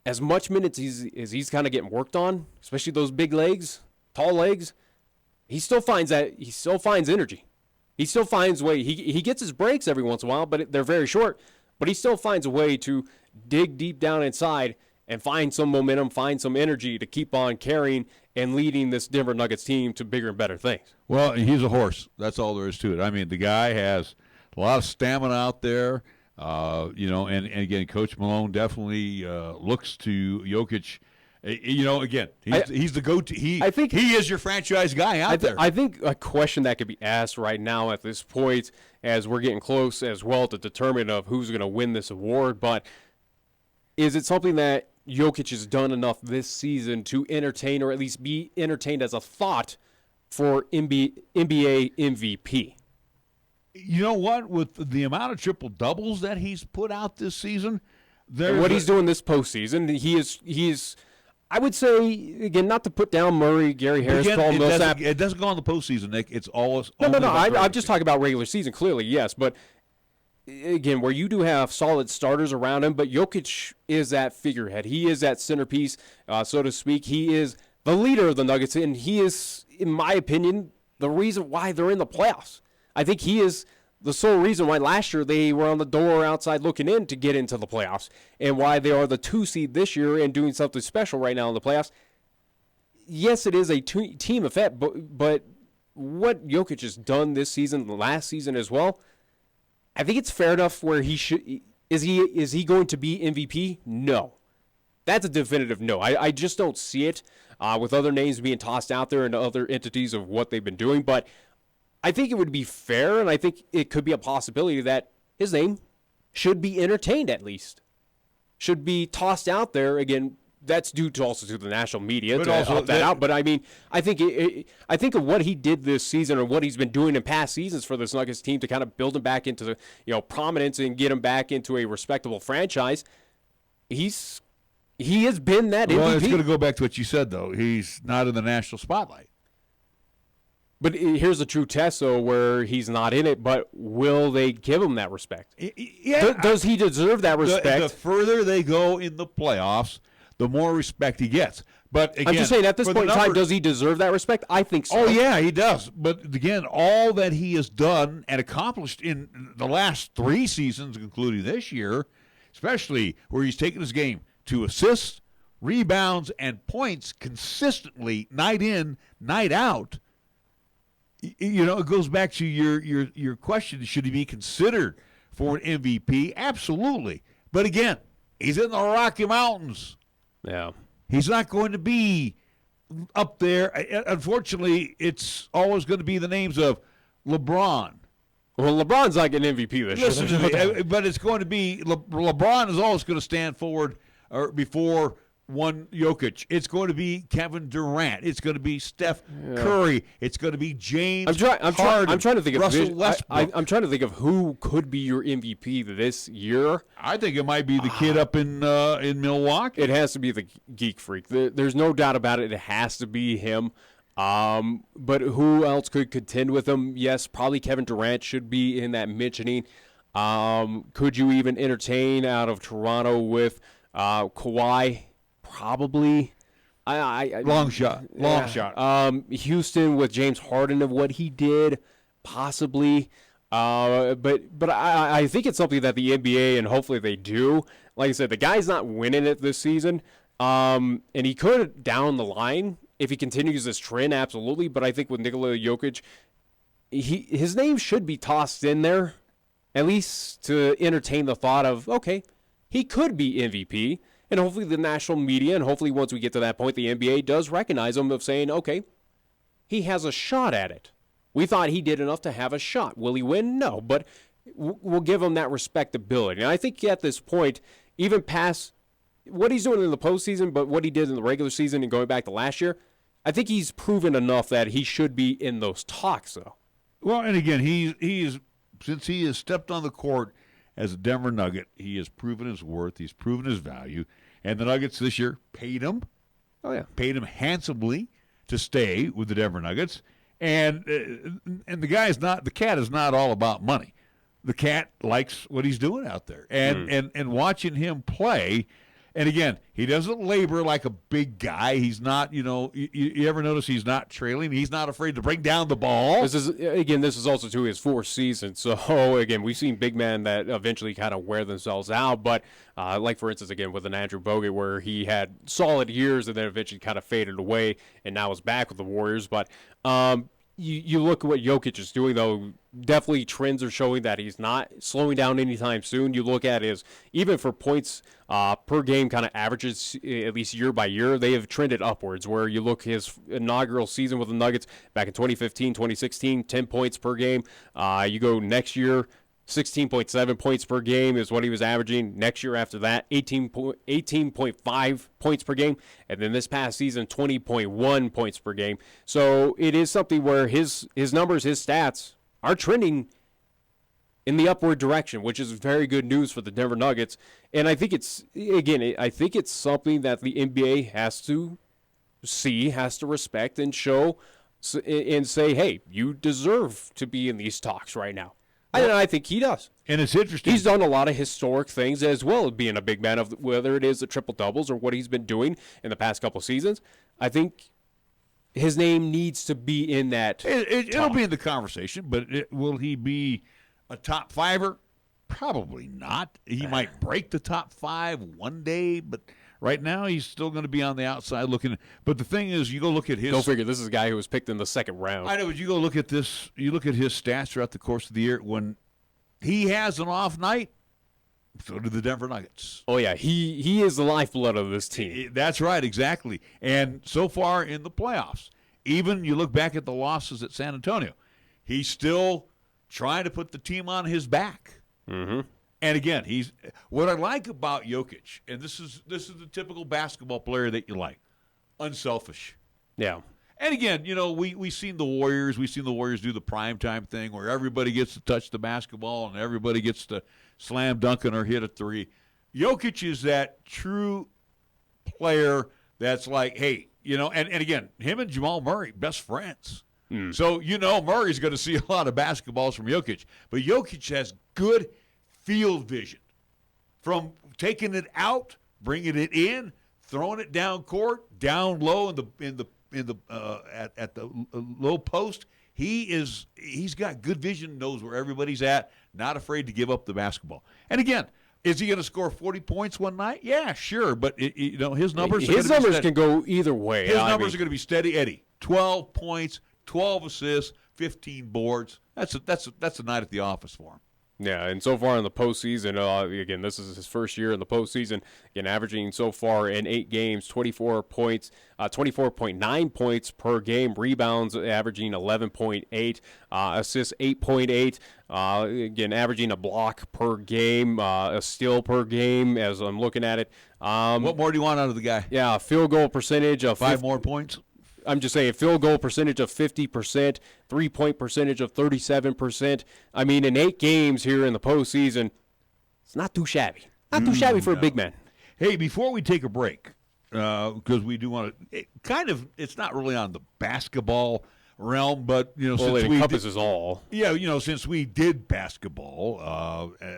As much minutes as he's kind of getting worked on, especially those big legs, tall legs, he still finds energy. He still finds a way. He gets his breaks every once in a while, but they're very short. But he still finds a way to dig deep down inside and find some momentum, find some energy to keep on carrying and leading this Denver Nuggets team to bigger and better things. Well, he's a horse. That's all there is to it. I mean, the guy has a lot of stamina out there, and again, Coach Malone definitely looks to Jokic. Again, he's the go-to. I think he is your franchise guy out there. I think a question that could be asked right now at this point, as we're getting close as well to determine of who's going to win this award, but is it something that Jokic has done enough this season to entertain or at least be entertained as a thought for NBA MVP? You know what? With the amount of triple-doubles that he's put out this season, what he's doing this postseason, he is. I would say, again, not to put down Murray, Gary Harris, Paul Millsap. It doesn't go on the postseason, Nick. It's all. No. I'm just talking about regular season, clearly, yes. But, again, where you do have solid starters around him, but Jokic is that figurehead. He is that centerpiece, so to speak. He is the leader of the Nuggets, and he is, in my opinion, the reason why they're in the playoffs. I think he is the sole reason why last year they were on the door outside looking in to get into the playoffs, and why they are the 2 seed this year and doing something special right now in the playoffs. Yes, it is a team effect, but what Jokic has done this season, last season as well, I think it's fair enough where he should. Is he going to be MVP? No. That's a definitive no. I just don't see it with other names being tossed out there and other entities of what they've been doing, but I think it would be fair, and I think it could be a possibility that his name should be entertained at least. Should be tossed out there. Again, that's due to also to the national media to help that out. But, I mean, I think of what he did this season or what he's been doing in past seasons for this Nuggets team to kind of build him back into prominence and get him back into a respectable franchise. He has been that MVP. Well, it's going to go back to what you said, though. He's not in the national spotlight. But here's the true test, though, where he's not in it, but will they give him that respect? Yeah. Does he deserve that respect? The further they go in the playoffs, the more respect he gets. But again, I'm just saying, at this point in time, does he deserve that respect? I think so. Oh, yeah, he does. But again, all that he has done and accomplished in the last 3 seasons, including this year, especially where he's taken his game to assists, rebounds, and points consistently, night in, night out. It goes back to your question, should he be considered for an MVP? Absolutely. But again, he's in the Rocky Mountains. Yeah. He's not going to be up there. Unfortunately, it's always going to be the names of LeBron. Well, LeBron's not getting MVP this year. Listen to me, but it's going to be LeBron is always going to stand forward or before one Jokic. It's going to be Kevin Durant. It's going to be Steph Curry. It's going to be James Harden. I'm trying to think Russell Westbrook. I'm trying to think of who could be your MVP this year. I think it might be the kid up in Milwaukee. It has to be the Geek Freak. There's no doubt about it. It has to be him. But who else could contend with him? Yes, probably Kevin Durant should be in that mentioning. Could you even entertain out of Toronto with Kawhi? Probably. Long shot. Houston with James Harden of what he did, possibly. But I think it's something that the NBA, and hopefully they do. Like I said, the guy's not winning it this season. And he could down the line if he continues this trend, absolutely. But I think with Nikola Jokic, his name should be tossed in there, at least to entertain the thought of, okay, he could be MVP. And hopefully the national media, and hopefully once we get to that point, the NBA does recognize him of saying, okay, he has a shot at it. We thought he did enough to have a shot. Will he win? No, but we'll give him that respectability. And I think at this point, even past what he's doing in the postseason, but what he did in the regular season and going back to last year, I think he's proven enough that he should be in those talks, though. Well, and again, since he has stepped on the court as a Denver Nugget, he has proven his worth. He's proven his value. And the Nuggets this year paid him. Oh, yeah. Paid him handsomely to stay with the Denver Nuggets. And the cat is not all about money. The cat likes what he's doing out there. And watching him play, And again, he doesn't labor like a big guy. He's not, you ever notice he's not trailing? He's not afraid to bring down the ball. This is also to his fourth season. So, again, we've seen big men that eventually kind of wear themselves out. But, like, for instance, again, with an Andrew Bogut where he had solid years and then eventually kind of faded away and now is back with the Warriors. But you look at what Jokic is doing, though, definitely trends are showing that he's not slowing down anytime soon. You look at his, even for points per game kind of averages, at least year by year, they have trended upwards, where you look his inaugural season with the Nuggets back in 2015, 2016, 10 points per game. You go next year, 16.7 points per game is what he was averaging. Next year after that, 18.5 points per game. And then this past season, 20.1 points per game. So it is something where his numbers, his stats are trending in the upward direction, which is very good news for the Denver Nuggets. And I think I think it's something that the NBA has to see, has to respect and show and say, hey, you deserve to be in these talks right now. And I think he does. And it's interesting. He's done a lot of historic things as well, being a big man, of whether it is the triple-doubles or what he's been doing in the past couple seasons. I think his name needs to be in that It'll be in the conversation, but will he be a top fiver? Probably not. He might break the top five one day, but right now he's still going to be on the outside looking. But the thing is, you go look at his. Go figure. This is a guy who was picked in the second round. I know, but you go look at this. You look at his stats throughout the course of the year. When he has an off night, so do the Denver Nuggets. Oh yeah, he is the lifeblood of this team. That's right, exactly. And so far in the playoffs, even you look back at the losses at San Antonio, he's still trying to put the team on his back. Mm-hmm. And again, what I like about Jokic, and this is the typical basketball player that you like, unselfish. Yeah. And again, we've seen the Warriors. We've seen the Warriors do the primetime thing where everybody gets to touch the basketball and everybody gets to slam dunk or hit a three. Jokic is that true player that's like, hey, and again, him and Jamal Murray, best friends. So, Murray's going to see a lot of basketballs from Jokic. But Jokic has good field vision from taking it out, bringing it in, throwing it down court, down low at the low post. He's got good vision, knows where everybody's at, not afraid to give up the basketball. And again, is he going to score 40 points one night? Yeah, sure, but his numbers can go either way. His numbers are going to be steady Eddie. 12 points, 12 assists, 15 boards. That's a night at the office for him. Yeah, and so far in the postseason, again, this is his first year in the postseason. Again, averaging so far in 8 games, 24 points, 24.9 points per game, rebounds averaging 11.8, assists 8.8. Again, averaging a block per game, a steal per game. As I'm looking at it, what more do you want out of the guy? Yeah, field goal percentage of 5 more points. I'm just saying, field goal percentage of 50%, 3-point percentage of 37%. I mean, in 8 games here in the postseason, it's not too shabby. Not too shabby for a big man. Hey, before we take a break, because we do want to, it's not really on the basketball realm, but, since it encompasses all. Yeah, since we did basketball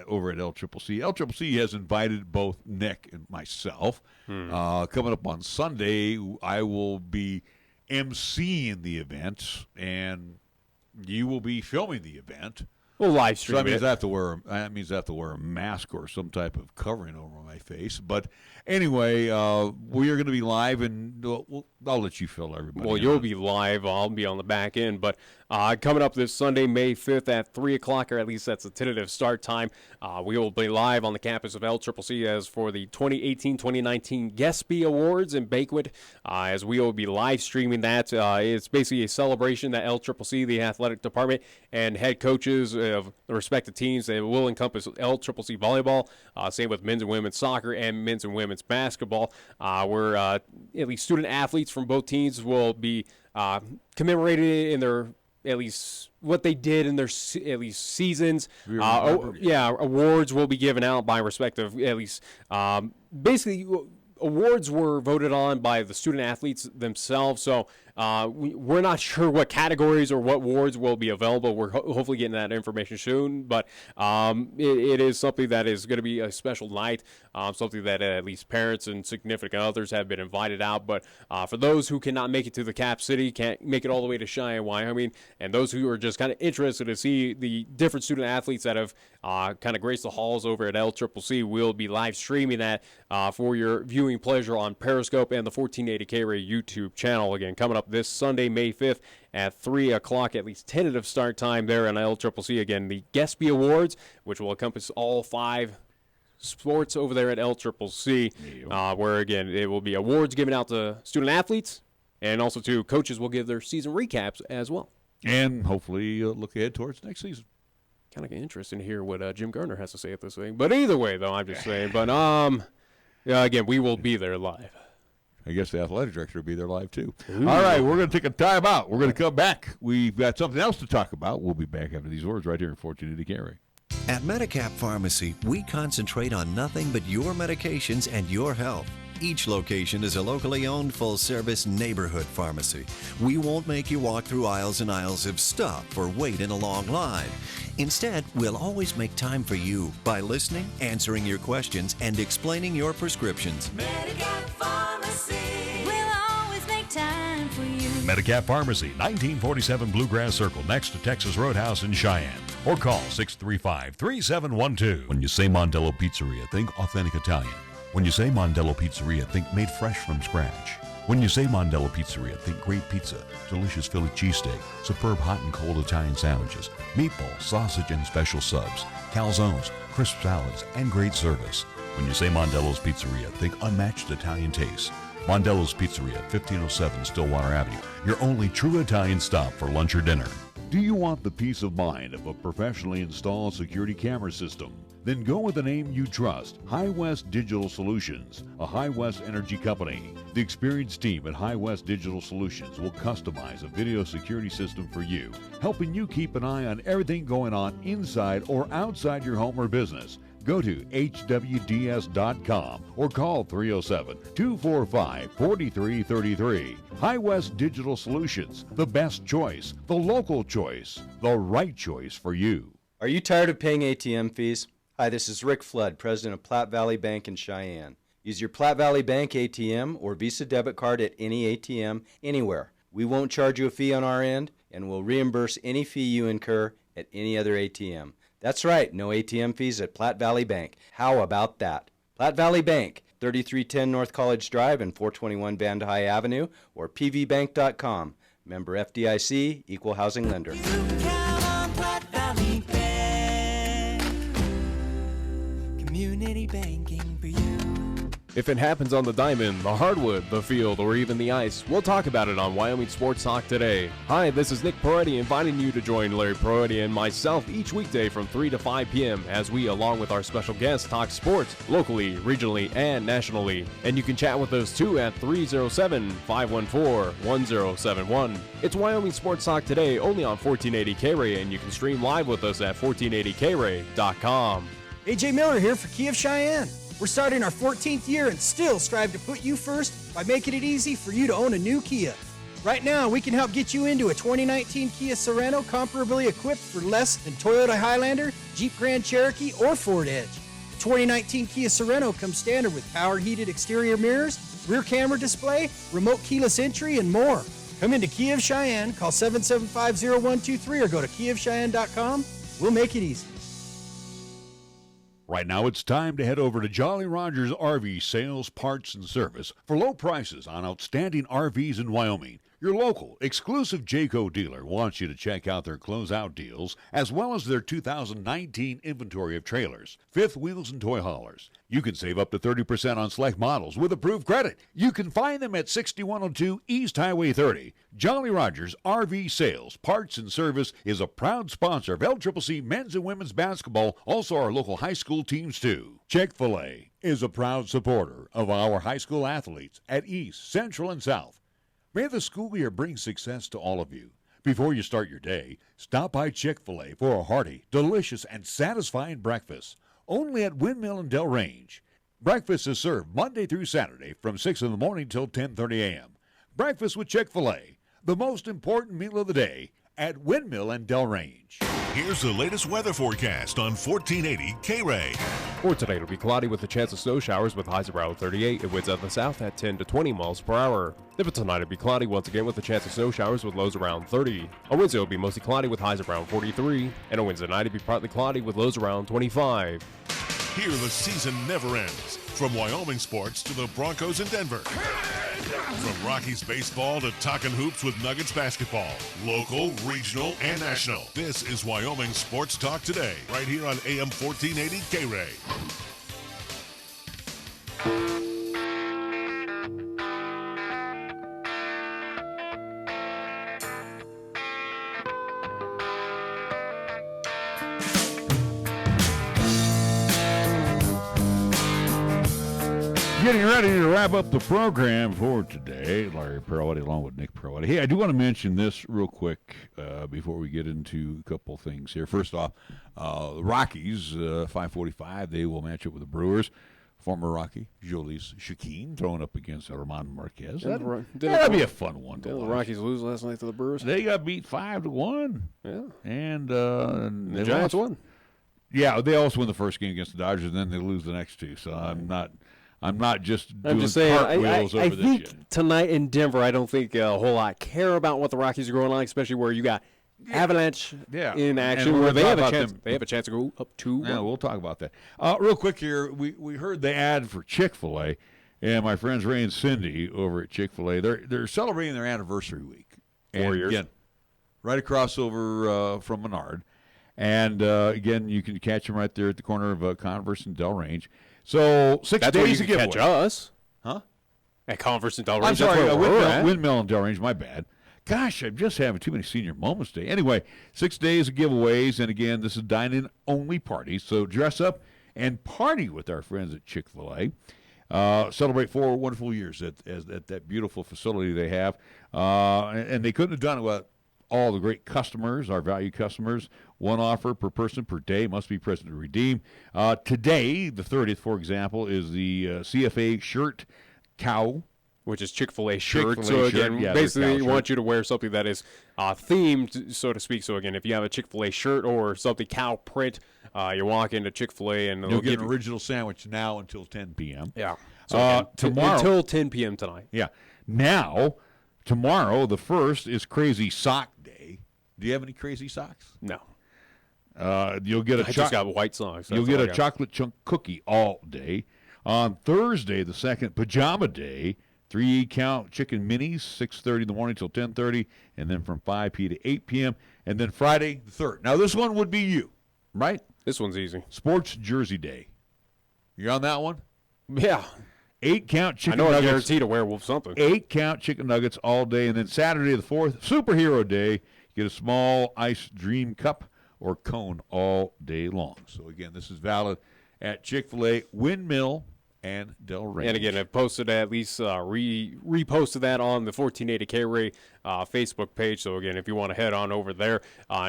over at LCCC has invited both Nick and myself. Coming up on Sunday, I will be emceeing the event, and you will be filming the event. We'll live stream so that means I have to wear a mask or some type of covering over my face. But anyway, we are going to be live, and I'll let you fill everybody. Well, you'll be live. I'll be on the back end. But coming up this Sunday, May 5th at 3 o'clock, or at least that's the tentative start time, we will be live on the campus of LCCC as for the 2018-2019 GESPY Awards and Banquet, as we will be live streaming that. It's basically a celebration that LCCC, the athletic department, and head coaches of the respective teams, it will encompass LCCC volleyball, same with men's and women's soccer and men's and women's basketball, where at least student athletes from both teams will be commemorated in their, at least what they did in their at least seasons. Awards will be given out by respective, at least basically awards were voted on by the student athletes themselves. So We're not sure what categories or what wards will be available. We're hopefully getting that information soon, but it is something that is going to be a special night, something that at least parents and significant others have been invited out. But for those who cannot make it to the Cap City, can't make it all the way to Cheyenne, Wyoming, and those who are just kind of interested to see the different student athletes that have kind of graced the halls over at LCCC, we'll be live streaming that for your viewing pleasure on Periscope and the 1480 KRAE YouTube channel. Again, coming up this Sunday, May 5th at 3 o'clock, at least tentative start time there on LCCC. Again, the GESPY Awards, which will encompass all 5 sports over there at LCCC, where, again, it will be awards given out to student athletes, and also to coaches will give their season recaps as well. And hopefully look ahead towards next season. Kind of interesting to hear what Jim Garner has to say at this thing. But either way, though, I'm just saying. But, again, we will be there live. I guess the athletic director will be there live, too. Ooh. All right, we're going to take a time out. We're going to come back. We've got something else to talk about. We'll be back after these words right here in 1480 KRAE. At Medicap Pharmacy, we concentrate on nothing but your medications and your health. Each location is a locally owned full-service neighborhood pharmacy. We won't make you walk through aisles and aisles of stuff or wait in a long line. Instead, we'll always make time for you by listening, answering your questions, and explaining your prescriptions. Medicap Pharmacy, we'll always make time for you. Medicap Pharmacy, 1947 Bluegrass Circle, next to Texas Roadhouse in Cheyenne. Or call 635-3712. When you say Mondello Pizzeria, think authentic Italian. When you say Mondello Pizzeria, think made fresh from scratch. When you say Mondello Pizzeria, think great pizza, delicious Philly cheesesteak, superb hot and cold Italian sandwiches, meatballs, sausage, and special subs, calzones, crisp salads, and great service. When you say Mondello's Pizzeria, think unmatched Italian taste. Mondello's Pizzeria, 1507 Stillwater Avenue, your only true Italian stop for lunch or dinner. Do you want the peace of mind of a professionally installed security camera system? Then go with the name you trust, High West Digital Solutions, a High West energy company. The experienced team at High West Digital Solutions will customize a video security system for you, helping you keep an eye on everything going on inside or outside your home or business. Go to hwds.com or call 307-245-4333. High West Digital Solutions, the best choice, the local choice, the right choice for you. Are you tired of paying ATM fees? Hi, this is Rick Flood, president of Platte Valley Bank in Cheyenne. Use your Platte Valley Bank ATM or Visa debit card at any ATM anywhere. We won't charge you a fee on our end, and we'll reimburse any fee you incur at any other ATM. That's right, no ATM fees at Platte Valley Bank. How about that? Platte Valley Bank, 3310 North College Drive and 421 Van High Avenue, or pvbank.com. Member FDIC, Equal Housing Lender. Community banking for you. If it happens on the diamond, the hardwood, the field, or even the ice, we'll talk about it on Wyoming Sports Talk today. Hi, this is Nick Peretti inviting you to join Larry Peretti and myself each weekday from 3 to 5 p.m. as we, along with our special guests, talk sports locally, regionally, and nationally. And you can chat with us too at 307-514-1071. It's Wyoming Sports Talk today only on 1480 KRAE, and you can stream live with us at 1480krae.com. AJ Miller here for Kia of Cheyenne. We're starting our 14th year and still strive to put you first by making it easy for you to own a new Kia. Right now, we can help get you into a 2019 Kia Sorento comparably equipped for less than Toyota Highlander, Jeep Grand Cherokee, or Ford Edge. The 2019 Kia Sorento comes standard with power heated exterior mirrors, rear camera display, remote keyless entry, and more. Come into Kia of Cheyenne, call 775-0123 or go to kiaofcheyenne.com. We'll make it easy. Right now, it's time to head over to Jolly Rogers RV Sales, Parts, and Service for low prices on outstanding RVs in Wyoming. Your local, exclusive Jayco dealer wants you to check out their closeout deals as well as their 2019 inventory of trailers, fifth wheels, and toy haulers. You can save up to 30% on select models with approved credit. You can find them at 6102 East Highway 30. Jolly Rogers RV Sales, Parts, and Service is a proud sponsor of LCCC men's and women's basketball, also our local high school teams too. Chick-fil-A is a proud supporter of our high school athletes at East, Central, and South. May the school year bring success to all of you. Before you start your day, stop by Chick-fil-A for a hearty, delicious, and satisfying breakfast. Only at Windmill and Del Range. Breakfast is served Monday through Saturday from 6 in the morning till 10:30 a.m. Breakfast with Chick-fil-A. the most important meal of the day at Windmill and Del Range. Here's the latest weather forecast on 1480 KRAE. For today, it'll be cloudy with a chance of snow showers with highs around 38 and winds out the south at 10 to 20 miles per hour. If it's tonight, it'll be cloudy once again with a chance of snow showers with lows around 30. On Wednesday, it'll be mostly cloudy with highs around 43. And on Wednesday night, it'll be partly cloudy with lows around 25. Here the season never ends. From Wyoming sports to the Broncos in Denver. From Rockies baseball to talking hoops with Nuggets basketball. Local, regional, and national. This is Wyoming Sports Talk Today, right here on AM 1480 KRAE. Getting ready to wrap up the program for today. Larry Perotti along with Nick Perotti. Hey, I do want to mention this real quick before we get into a couple things here. First off, the Rockies, 5:45, they will match up with the Brewers. Former Rocky, Jolies Shakeen, throwing up against Armando Marquez. That'd be a fun one to Did the watch. Rockies lose last night to the Brewers? They got beat 5-1. Yeah. And the Giants won. Yeah, they also win the first game against the Dodgers, and then they lose the next two. So I'm not just doing cartwheels over this think yet. Tonight in Denver, I don't think a whole lot care about what the Rockies are going on, especially where you got Avalanche in action, And where they have a about chance. them. They have a chance to go up 2-1. Yeah, we'll talk about that. Real quick here, we heard the ad for Chick-fil-A, and my friends Ray and Cindy over at Chick-fil-A, they're celebrating their anniversary week. 4 years. Again, right across over from Menard. And, again, you can catch them right there at the corner of Converse and Del Range. So 6 That's where days you to can give catch us. Huh? At Converse and Del Range. I'm sorry, That's where we're at. Windmill and Del Range, my bad. Gosh, I'm just having too many senior moments today. Anyway, 6 days of giveaways, and again, this is dine-in only party, so dress up and party with our friends at Chick-fil-A. Celebrate 4 wonderful years at that beautiful facility they have. And they couldn't have done it without all the great customers, our valued customers. One offer per person per day must be present to redeem. Today, the 30th, for example, is the CFA shirt cow. Which is Chick-fil-A shirt. Chick-fil-A So, shirt, again, yeah, the basically, cow we shirt. want you to wear something that is themed, so to speak. So, again, if you have a Chick-fil-A shirt or something cow print, you walk into Chick-fil-A and You'll they'll get give an you. original sandwich now until 10 p.m. Yeah. So, again, tomorrow. Until 10 p.m. tonight. Yeah. Now, tomorrow, the 1st, is Crazy Sock Day. Do you have any crazy socks? No. You'll get I just got white socks. You'll That's get all I a got. chocolate chunk cookie all day. On Thursday, the 2nd, Pajama Day, 3-count chicken minis, 6:30 in the morning till 10:30, and then from 5 p. to 8 p.m. And then Friday, the 3rd. Now, this one would be you, right? This one's easy. Sports Jersey Day. You on that one? Yeah. 8-count chicken I know nuggets. I guarantee to wear something. 8-count chicken nuggets all day. And then Saturday, the 4th, Superhero Day. Get a small ice dream cup or cone all day long. So, again, this is valid at Chick-fil-A, Windmill, and Del Range. And again, I've posted at least reposted that on the 1480 KRAE Facebook page. So again, if you want to head on over there,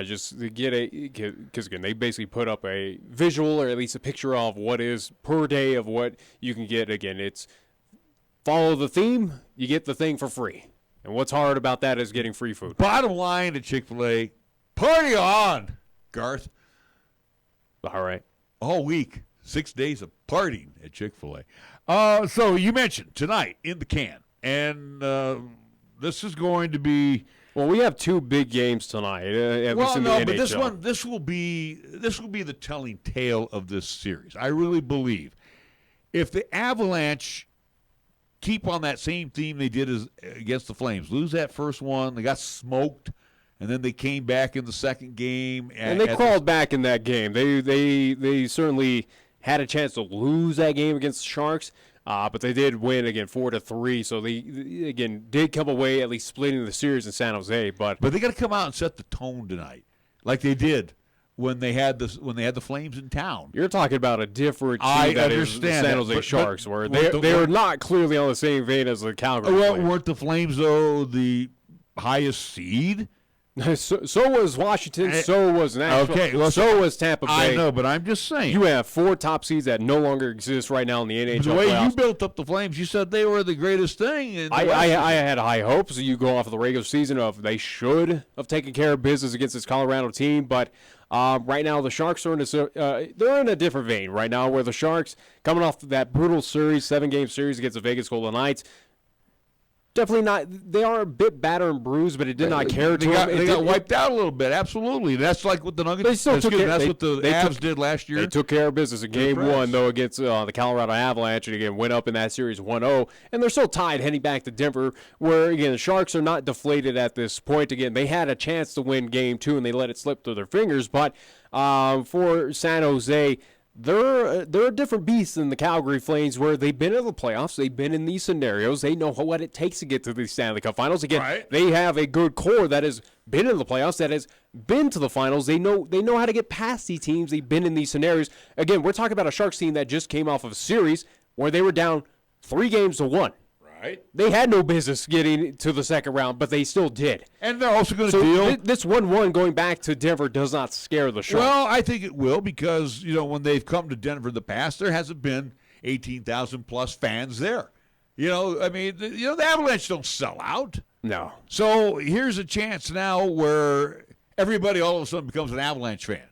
just to get because again, they basically put up a visual or at least a picture of what is per day of what you can get. Again, it's follow the theme, you get the thing for free. And what's hard about that is getting free food. Bottom line at Chick-fil-A, party on, Garth. All right. All week. 6 days of partying at Chick-fil-A. So you mentioned tonight in the can, and this is going to be. Well, we have 2 big games tonight. At least in the NHL. But this will be the telling tale of this series. I really believe if the Avalanche keep on that same theme they did against the Flames, lose that first one, they got smoked. And then they came back in the second game. And they crawled back in that game. They certainly had a chance to lose that game against the Sharks, but they did win again 4-3. So they again did come away at least splitting the series in San Jose. But they got to come out and set the tone tonight, like they did when they had the Flames in town. You're talking about a different team I that understand is the San Jose that, Sharks, but where they were not clearly on the same vein as the Calgary. Well, Flames. weren't the Flames though the highest seed? So was Washington. So was Nashville. Okay, well, so was Tampa Bay. I know, but I'm just saying. You have 4 top seeds that no longer exist right now in the NHL The way playoffs. you built up the Flames, you said they were the greatest thing. In the I had high hopes. You go off of the regular season of they should have taken care of business against this Colorado team, but right now the Sharks are they're in a different vein right now, where the Sharks, coming off that brutal series, 7-game series against the Vegas Golden Knights, definitely not. They are a bit battered and bruised, but it did not care to them. They got wiped out a little bit. Absolutely, that's like what the Nuggets. They still took care. That's what the Avs did last year. They took care of business in Game 1, though, against the Colorado Avalanche, and again went up in that series 1-0, and they're still tied heading back to Denver, where again the Sharks are not deflated at this point. Again, they had a chance to win Game 2, and they let it slip through their fingers. But for San Jose, they're a different beast than the Calgary Flames, where they've been in the playoffs. They've been in these scenarios. They know what it takes to get to the Stanley Cup Finals. Again, They have a good core that has been in the playoffs, that has been to the finals. They know how to get past these teams. They've been in these scenarios. Again, we're talking about a Sharks team that just came off of a series where they were down 3-0. Right. They had no business getting to the second round, but they still did. And they're also going to deal. This 1-1 going back to Denver does not scare the Sharks. Well, I think it will, because when they've come to Denver in the past, there hasn't been 18,000 plus fans there. The Avalanche don't sell out. No. So here's a chance now where everybody all of a sudden becomes an Avalanche fan.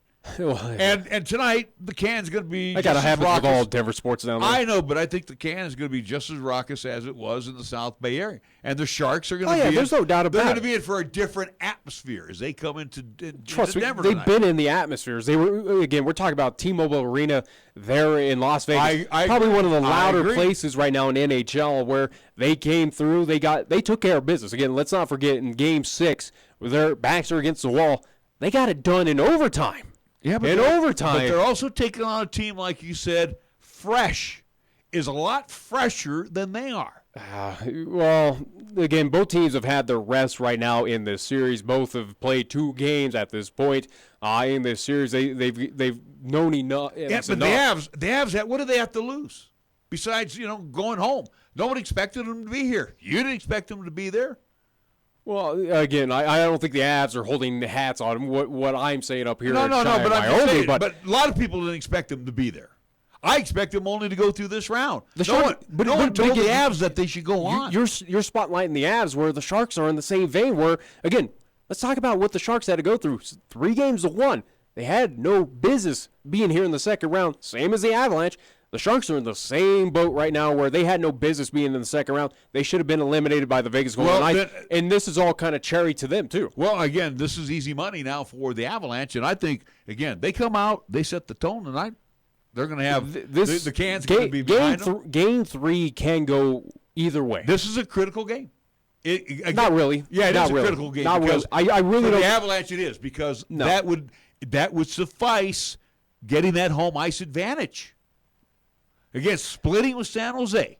And tonight, the Can's going to be I got to have it with all Denver sports down there. I know, but I think the Can is going to be just as raucous as it was in the South Bay area. And the Sharks are going to be there's no doubt about they're it. going to be in for a different atmosphere as they come into Trust me, Denver they've tonight. been in the atmospheres. We're talking about T-Mobile Arena there in Las Vegas. I probably agree. one of the I louder agree. places right now in NHL, where they came through. They took care of business. Again, let's not forget in Game 6, where their backs are against the wall, they got it done in overtime. Yeah, but in overtime. But they're also taking on a team, like you said, fresh, is a lot fresher than they are. Well, again, both teams have had their rest right now in this series. Both have played 2 games at this point in this series. They've known enough. Yeah, but the Avs, what do they have to lose? Besides, going home. Nobody expected them to be here. You didn't expect them to be there. Well, again, I don't think the Avs are holding the hats on them. What I'm saying up here No, in but Cheyenne, I'm just saying, but a lot of people didn't expect them to be there. I expect them only to go through this round. No one told the Avs that they should go on. You're spotlighting the Avs, where the Sharks are in the same vein. Where, again, let's talk about what the Sharks had to go through. 3-1. They had no business being here in the second round, same as the Avalanche. The Sharks are in the same boat right now, where they had no business being in the second round. They should have been eliminated by the Vegas Golden Knights, and this is all kind of cherry to them, too. Well, again, this is easy money now for the Avalanche, and I think, again, they come out, they set the tone tonight. They're going to have the Cans going to be behind them. Game 3 can go either way. This is a critical game. Not really. Yeah, it is a critical game. Not really. I really for don't. The Avalanche, it is, because that would suffice getting that home ice advantage. Again, splitting with San Jose,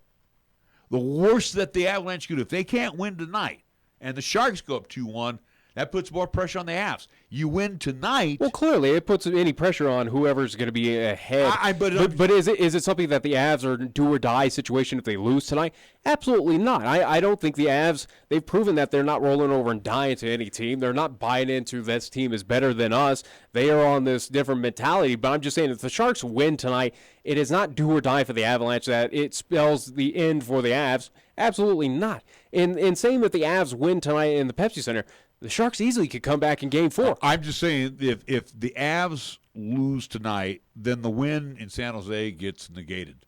the worst that the Avalanche could do. If they can't win tonight and the Sharks go up 2-1, that puts more pressure on the Avs. You win tonight. Well, clearly, it puts any pressure on whoever's going to be ahead. But is it something that the Avs are do or die situation if they lose tonight? Absolutely not. I don't think the Avs, they've proven that they're not rolling over and dying to any team. They're not buying into this team is better than us. They are on this different mentality. But I'm just saying, if the Sharks win tonight, it is not do or die for the Avalanche, that it spells the end for the Avs. Absolutely not. And saying that the Avs win tonight in the Pepsi Center, the Sharks easily could come back in Game 4. I'm just saying, if the Avs lose tonight, then the win in San Jose gets negated.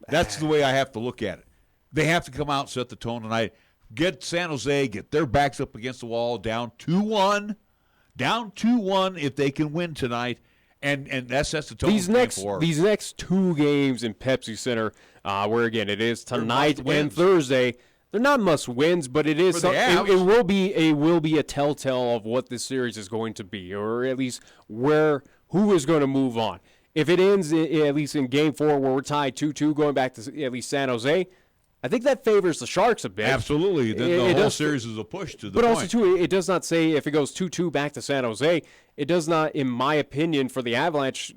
That's the way I have to look at it. They have to come out and set the tone tonight. Get San Jose, get their backs up against the wall, down 2-1. Down 2-1 if they can win tonight. And that sets the tone. These next 2 games in Pepsi Center, where again it is tonight and Thursday, they're not must wins, but it is. It will be a telltale of what this series is going to be, or at least who is going to move on. If it ends at least in Game 4, where we're tied 2-2, going back to at least San Jose, I think that favors the Sharks a bit. Absolutely. Then the whole series is a push to the point. But also, too, it does not say if it goes 2-2 back to San Jose, it does not, in my opinion, for the Avalanche,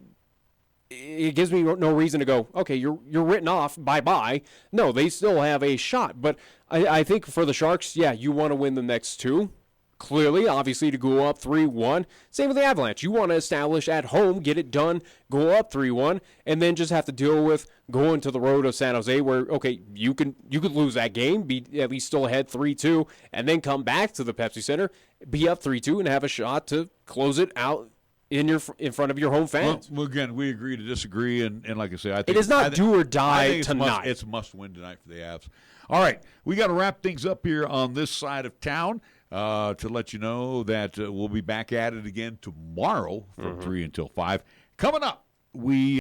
it gives me no reason to go, okay, you're written off, bye-bye. No, they still have a shot. But I think for the Sharks, yeah, you want to win the next 2. clearly, obviously, to go up 3-1. Same with the Avalanche. You want to establish at home, get it done, go up 3-1, and then just have to deal with going to the road of San Jose where, okay, you could lose that game, be at least still ahead 3-2, and then come back to the Pepsi Center, be up 3-2, and have a shot to close it out in front of your home fans. Well, again, we agree to disagree, and like I say, I think it is not do or die tonight. It's must win tonight for the Avs. All right, we got to wrap things up here on this side of town. To let you know that we'll be back at it again tomorrow from 3 until 5. Coming up, we